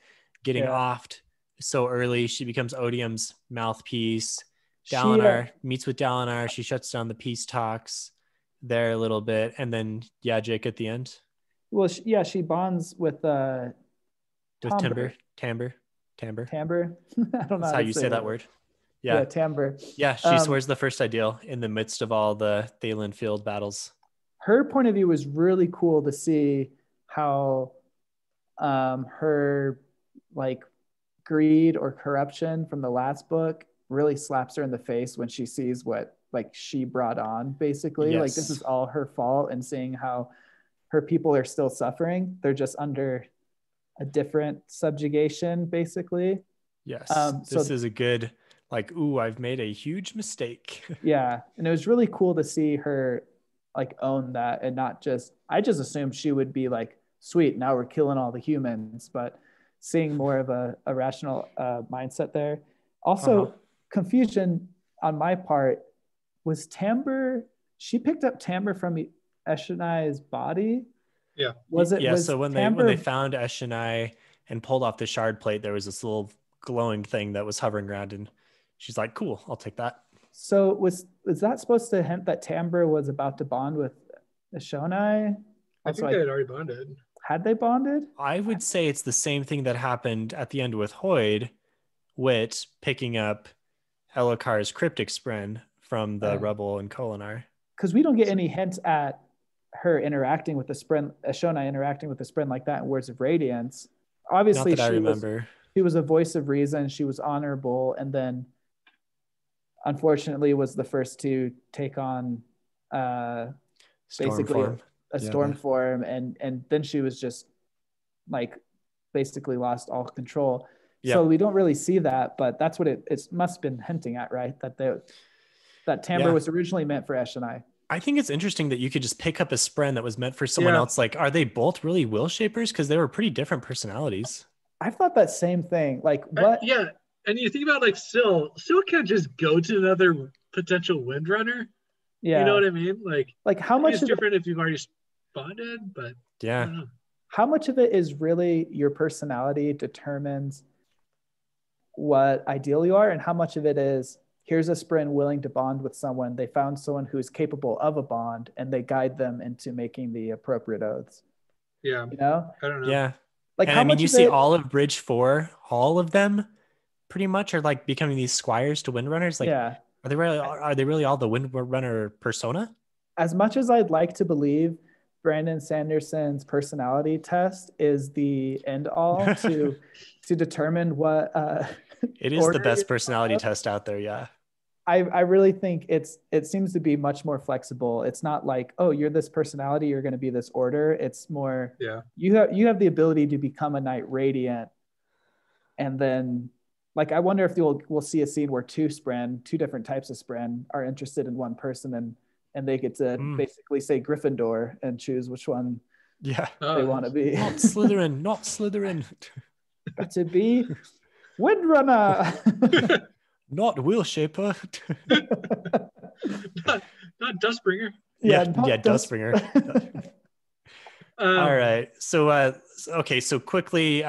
getting Yeah. offed so early. She becomes Odium's mouthpiece. She Dalinar meets with Dalinar. She shuts down the peace talks there a little bit, and then Jake at the end well, she bonds with with Timbre. Timbre. I don't know That's how how to you say that word. Yeah, Timbre. Yeah, she swears the first ideal in the midst of all the Thaylen Field battles. Her point of view was really cool to see how her like greed or corruption from the last book really slaps her in the face when she sees what like she brought on, basically. Yes. Like this is all her fault, and seeing how her people are still suffering. They're just under a different subjugation, basically. Yes. So this is a good, like, ooh, I've made a huge mistake. yeah. And it was really cool to see her like own that, and not just, I just assumed she would be like, sweet, now we're killing all the humans, but seeing more of a rational mindset there. Also, confusion on my part was Timbre. She picked up Timbre from Eshonai's body. Yeah. So when they found Eshonai and pulled off the shard plate, there was this little glowing thing that was hovering around, and she's like, cool, I'll take that. So was that supposed to hint that Timbre was about to bond with Eshonai? I think they had already bonded. Had they bonded? I would say it's the same thing that happened at the end with Hoid, Wit picking up Elhokar's cryptic spren from the Rebel and Kholinar. Because we don't get any hints at her interacting with the spren, Eshonai interacting with the spren like that in Words of Radiance. Obviously, Not that I remember. She was a voice of reason. She was honorable, and then, unfortunately, was the first to take on basically a storm form, and then she was just like basically lost all control. Yep. So we don't really see that, but that's what it must have been hinting at, right? That Timbre was originally meant for Eshonai. I think it's interesting that you could just pick up a spren that was meant for someone else. Like, are they both really will shapers? Because they were pretty different personalities. I've thought that same thing. Like, what? Yeah. And you think about like Syl can't just go to another potential Windrunner. Yeah. You know what I mean? Like how much is different if you've already bonded, but yeah. How much of it is really your personality determines what ideal you are, and how much of it is here's a spren willing to bond with someone. They found someone who's capable of a bond, and they guide them into making the appropriate oaths. Yeah. You know? I don't know. Yeah. Like, and how I mean, much you see all of Bridge 4, all of them pretty much are like becoming these squires to Windrunners. Like, yeah. Are they really all the Windrunner persona? As much as I'd like to believe Brandon Sanderson's personality test is the end all to determine what it is the best personality test out there. Yeah. I really think it seems to be much more flexible. It's not like, oh, you're this personality, you're going to be this order. It's more, you have the ability to become a Knight Radiant. And then, like, I wonder if we'll see a scene where two different types of spren are interested in one person, and they get to basically say Gryffindor and choose which one they want to be. Not Slytherin. Got to be Windrunner. Not Will Shaper. not Dustbringer. Yeah, Dustbringer. All right. So okay, so quickly,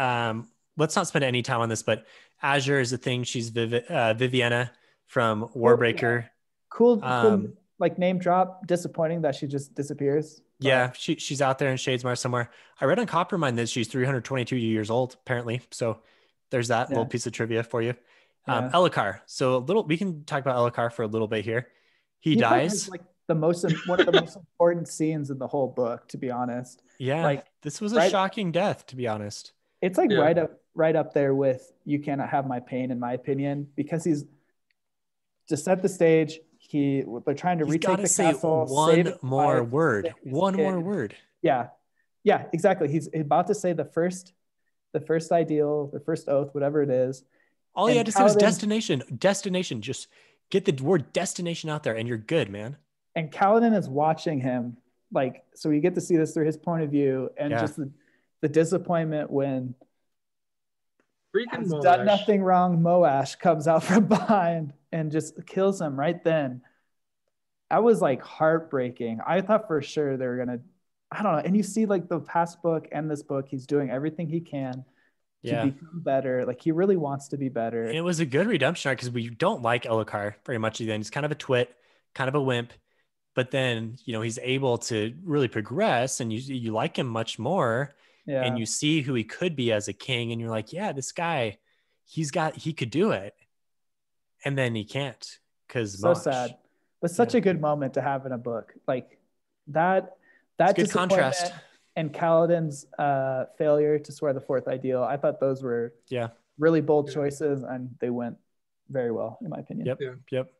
let's not spend any time on this, but Azure is a thing. She's Vivienna from Warbreaker. Cool, like name drop. Disappointing that she just disappears. Yeah, she's out there in Shadesmar somewhere. I read on Coppermine that she's 322 years old, apparently. So there's that little piece of trivia for you. Elhokar. So we can talk about Elhokar for a little bit here. He dies. Like one of the most important scenes in the whole book, to be honest. Yeah, like this was a shocking death, to be honest. It's like right up there with You Cannot Have My Pain, in my opinion, because he's to set the stage. They're trying to retake the castle. One more word. Yeah, exactly. He's about to say the first ideal, the first oath, whatever it is, All he And had to say was Kaladin, destination. Just get the word destination out there and you're good, man. and Kaladin is watching him, like, so we get to see this through his point of view, and Yeah. just the disappointment when Freaking has done Moash. nothing wrong. Moash comes out from behind and just kills him right then. I was like heartbreaking. I thought for sure they were gonna, I don't know. And you see like the past book and this book, he's doing everything he can to Yeah. become better. Like he really wants to be And better. it was a good redemption arc because we don't like Elhokar very much. Then he's kind of a twit, kind of a wimp, but then, you know, he's able to really progress and you like him much more. Yeah. And you see who he could be as a king. And you're like, yeah, this guy, he could do it. And then he can't because So sad, but such a good moment to have in a book. Like that It's good disappointment contrast. and Kaladin's failure to swear the fourth ideal. I thought those were Yeah. really bold choices, and they went very well, in my opinion. Yep. Yeah. Yep.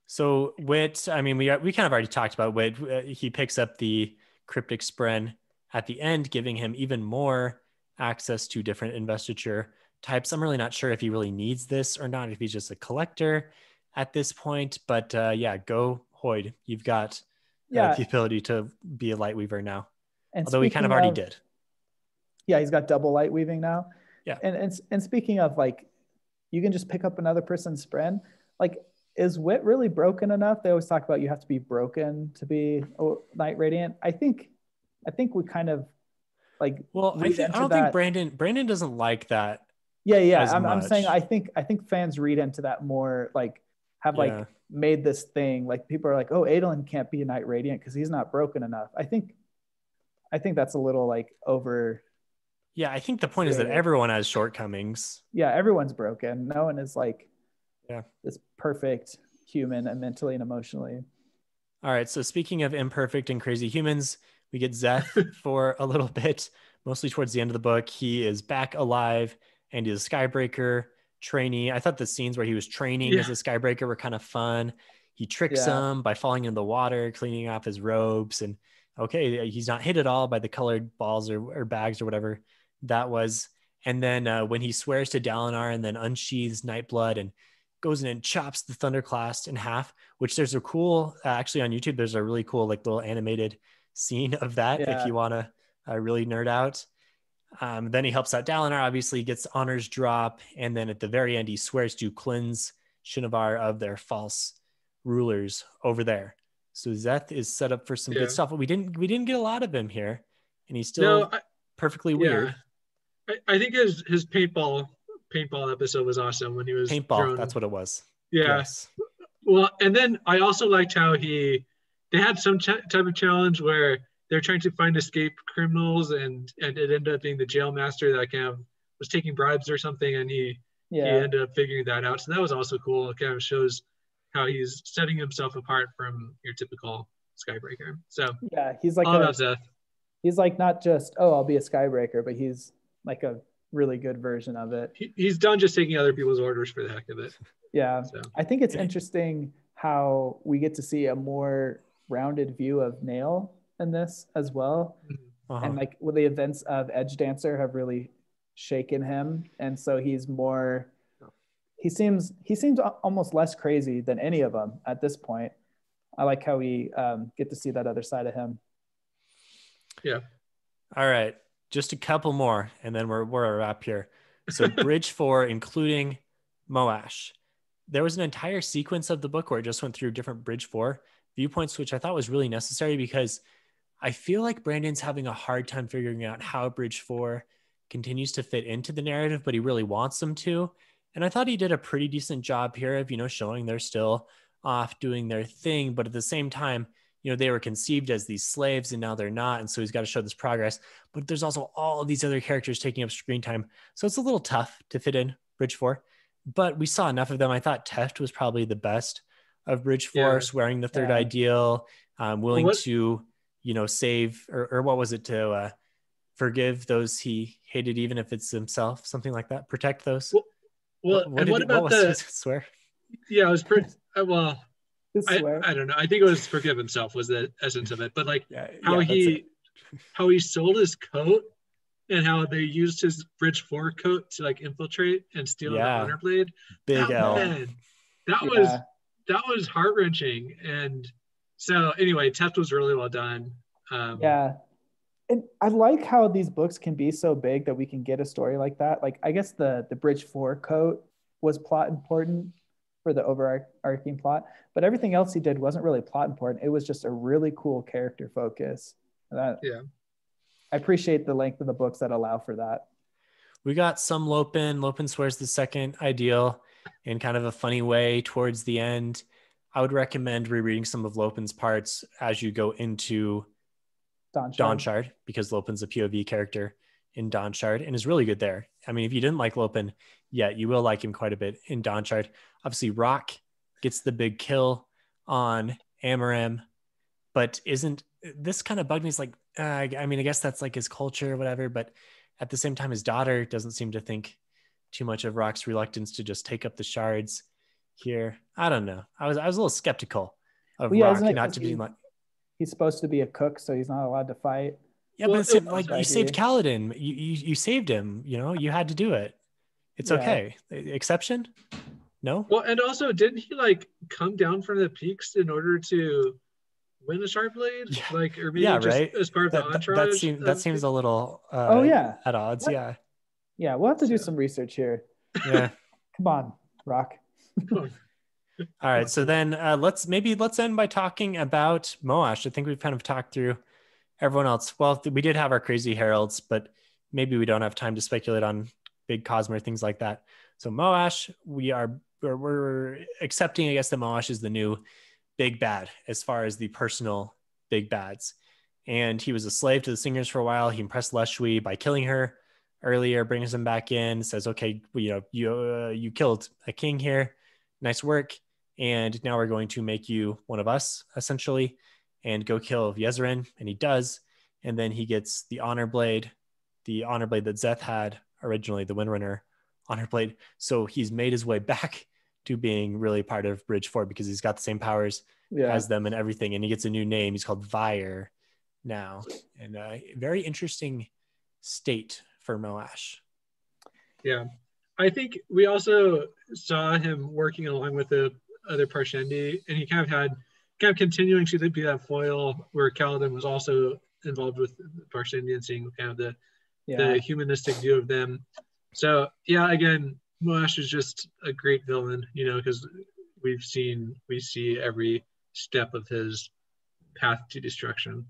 So Wit, I mean, we kind of already talked about Wit. He picks up the cryptic spren at the end, giving him even more access to different investiture types. I'm really not sure if he really needs this or not, if he's just a collector at this point. But yeah, go Hoyd. You've got Yeah. the ability to be a light weaver now. And Although he kind of speaking already of- did. Yeah, he's got double light weaving now. Yeah. And speaking of, like, you can just pick up another person's spren. Like, is Wit really broken enough? They always talk about you have to be broken to be a Knight Radiant. I think we kind of like. Well, I read don't into think that. Brandon doesn't like that. Yeah. as I'm saying much. I think fans read into that more, like have Yeah. like made this thing. Like people are like, oh, Adolin can't be a Knight Radiant because he's not broken enough. I think that's a little like over. Yeah, I think the point is that Yeah. everyone has shortcomings. Yeah, everyone's broken. No one is like Yeah. this perfect human and mentally and emotionally. All right. So speaking of imperfect and crazy humans, we get Zeth for a little bit, mostly towards the end of the book. He is back alive and he's a Skybreaker trainee. I thought the scenes where he was training as a Skybreaker were kind of fun. He tricks him by falling into the water, cleaning off his robes. And okay, he's not hit at all by the colored balls or bags or whatever that was. And then when he swears to Dalinar and then unsheathes Nightblood and goes in and chops the Thunderclast in half, which there's a cool, actually on YouTube, there's a really cool like little animated scene of that if you want to really nerd out. Then he helps out Dalinar, obviously gets Honor's drop. And then at the very end, he swears to cleanse Shinovar of their false rulers over there. So Zeth is set up for some good stuff. But we didn't get a lot of him here. And he's still perfectly weird. I think his paintball episode was awesome when he was paintball. That's what it was. Yeah. Yes. Well, and then I also liked how they had some type of challenge where they're trying to find escaped criminals, and it ended up being the jail master that kind of was taking bribes or something, and he ended up figuring that out. So that was also cool. It kind of shows how he's setting himself apart from your typical Skybreaker. So yeah, he's like all about Zeth. He's like not just I'll be a Skybreaker, but he's like a really good version of it. He's done just taking other people's orders for the heck of it. Yeah. So. I think it's interesting how we get to see a more rounded view of Nail in this as well. And like with the events of Edge Dancer have really shaken him. And so he seems almost less crazy than any of them at this point. I like how we get to see that other side of him. Yeah. All right. Just a couple more, and then we're a wrap here. So Bridge 4, including Moash. There was an entire sequence of the book where it just went through different Bridge 4 viewpoints, which I thought was really necessary because I feel like Brandon's having a hard time figuring out how Bridge 4 continues to fit into the narrative, but he really wants them to. And I thought he did a pretty decent job here of, showing they're still off doing their thing, but at the same time, they were conceived as these slaves and now they're not. And so he's got to show this progress, but there's also all of these other characters taking up screen time. So it's a little tough to fit in Bridge 4, but we saw enough of them. I thought Teft was probably the best of Bridge 4, swearing the third ideal, willing to, save or what was it, to forgive those he hated, even if it's himself, something like that. Protect those. What about the swear? Yeah, it was pretty, well, I don't know. I think it was forgive himself was the essence of it. But like how he sold his coat and how they used his Bridge 4 coat to like infiltrate and steal the Yeah. honor blade. Big L. Man, that Yeah. was heart-wrenching. And so anyway, Teft was really well done. Yeah. And I like how these books can be so big that we can get a story like that. Like, I guess the Bridge 4 coat was plot important for the overarching plot, but everything else he did wasn't really plot important. It was just a really cool character focus. That, Yeah. I appreciate the length of the books that allow for that. We got some Lopen. Lopen swears the second ideal in kind of a funny way towards the end. I would recommend rereading some of Lopen's parts as you go into Dawnshard, because Lopen's a POV character in Dawnshard and is really good there. I mean, if you didn't like Lopen yet, you will like him quite a bit in Dawnshard. Obviously, Rock gets the big kill on Amaram, but isn't this kind of bugged me? It's like, I mean, I guess that's like his culture or whatever, but at the same time, his daughter doesn't seem to think too much of Rock's reluctance to just take up the shards here. I don't know. I was a little skeptical of Rock not to be like, he's supposed to be a cook, so he's not allowed to fight. Yeah, well, but it's like you saved Kaladin. You saved him. You know, you had to do it. It's okay. Exception? No. Well, and also, didn't he like come down from the peaks in order to win a shard blade? Yeah. Like, or maybe just right. as part of the entourage? That seems a little. At odds. What? Yeah. Yeah, we'll have to do some research here. Yeah. Come on, Rock. All right, so then let's end by talking about Moash. I think we've kind of talked through everyone else. Well, we did have our crazy heralds, but maybe we don't have time to speculate on big Cosmer, things like that. So Moash, we're accepting, I guess, that Moash is the new big bad as far as the personal big bads. And he was a slave to the Singers for a while. He impressed Leshui by killing her earlier, brings him back in, says, okay, you killed a king here. Nice work. And now we're going to make you one of us, essentially, and go kill Yezerin. And he does. And then he gets the honor blade that Szeth had originally, the Windrunner honor blade. So he's made his way back to being really part of Bridge 4 because he's got the same powers as them and everything. And he gets a new name. He's called Vyre now. And a very interesting state for Moash. Yeah. I think we also saw him working along with the other Parshendi, and he kind of continuing to be that foil where Kaladin was also involved with Parshendi and seeing kind of the humanistic view of them. So yeah, again, Moash is just a great villain, because we see every step of his path to destruction.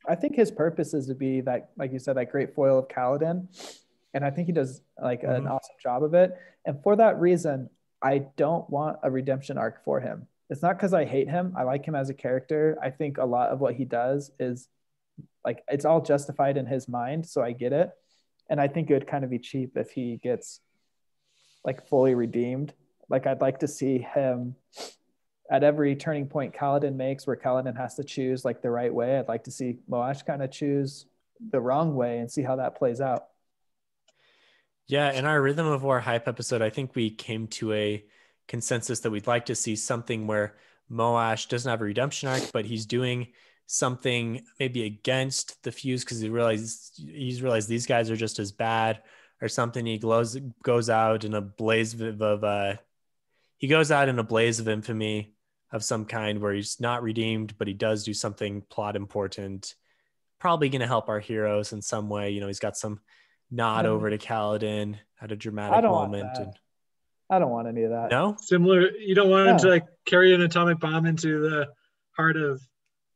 I think his purpose is to be that, like you said, that great foil of Kaladin. And I think he does like an awesome job of it. And for that reason, I don't want a redemption arc for him. It's not because I hate him. I like him as a character. I think a lot of what he does is like, it's all justified in his mind. So I get it. And I think it would kind of be cheap if he gets like fully redeemed. Like I'd like to see him at every turning point Kaladin makes where Kaladin has to choose like the right way. I'd like to see Moash kind of choose the wrong way and see how that plays out. Yeah, in our Rhythm of War hype episode, I think we came to a consensus that we'd like to see something where Moash doesn't have a redemption arc, but he's doing something maybe against the Fuse because he's realized these guys are just as bad or something. He goes out in a blaze of infamy of some kind where he's not redeemed, but he does do something plot important, probably going to help our heroes in some way. He's got some nod over to Kaladin at a dramatic moment. I don't want any of that. No? Similar, you don't want him to like carry an atomic bomb into the heart of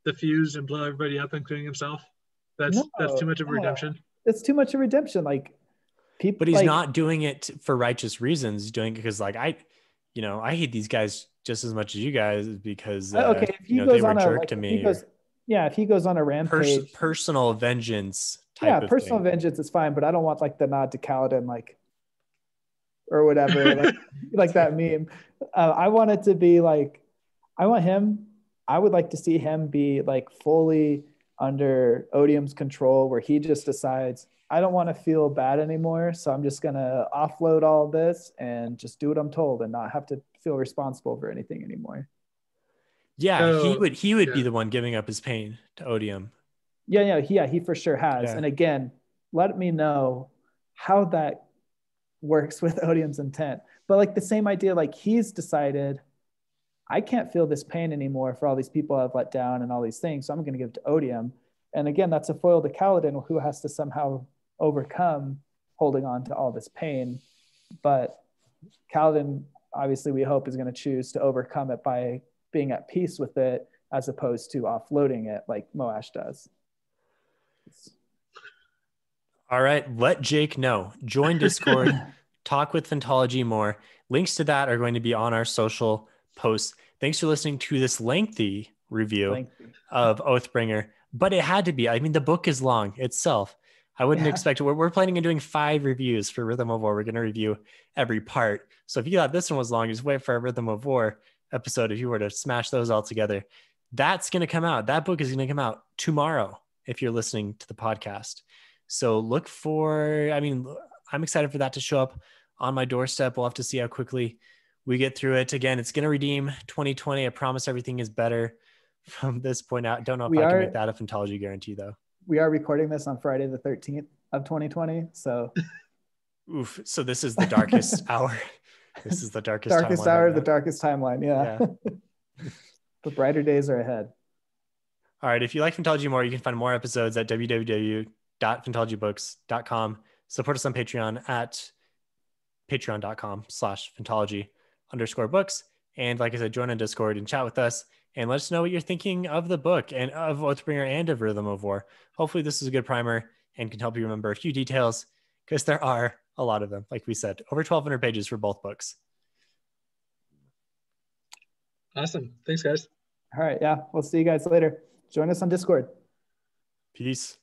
the Fuse and blow everybody up, including himself. That's too much of a redemption. It's too much of redemption. Like people, but he's not doing it for righteous reasons. He's doing it because like I hate these guys just as much as you guys because if he goes on a jerk to me. If he goes on a rampage, personal vengeance. Personal vengeance is fine, but I don't want like the nod to Kaladin, like or whatever, like that meme. I want it to be like, I would like to see him be like fully under Odium's control, where he just decides, I don't want to feel bad anymore, so I'm just gonna offload all this and just do what I'm told and not have to feel responsible for anything anymore. Yeah, he would be the one giving up his pain to Odium. Yeah, he for sure has. Yeah. And again, let me know how that works with Odium's intent. But like the same idea, like he's decided, I can't feel this pain anymore for all these people I've let down and all these things. So I'm going to give it to Odium. And again, that's a foil to Kaladin, who has to somehow overcome holding on to all this pain. But Kaladin, obviously, we hope is going to choose to overcome it by being at peace with it, as opposed to offloading it like Moash does. All right, let Jake know. Join Discord, talk with Phantology more. Links to that are going to be on our social posts. Thanks for listening to this lengthy review of Oathbringer, but it had to be. I mean, the book is long itself. I wouldn't expect it. We're planning on doing 5 reviews for Rhythm of War. We're going to review every part. So if you thought this one was long, just wait for a Rhythm of War episode. If you were to smash those all together, that's going to come out. That book is going to come out tomorrow if you're listening to the podcast. So look for, I mean, I'm excited for that to show up on my doorstep. We'll have to see how quickly we get through it. Again, it's going to redeem 2020. I promise everything is better from this point out. Don't know if I can make that a Phantology guarantee though. We are recording this on Friday the 13th of 2020. So oof. So this is the darkest hour. This is the darkest hour, the darkest timeline. Yeah. The brighter days are ahead. All right. If you like Phantology more, you can find more episodes at www.phantologybooks.com. Support us on Patreon at patreon.com/phantology_books. And like I said, join on Discord and chat with us and let us know what you're thinking of the book and of Oathbringer and of Rhythm of War. Hopefully this is a good primer and can help you remember a few details, because there are a lot of them. Like we said, over 1,200 pages for both books. Awesome. Thanks, guys. All right. Yeah. We'll see you guys later. Join us on Discord. Peace.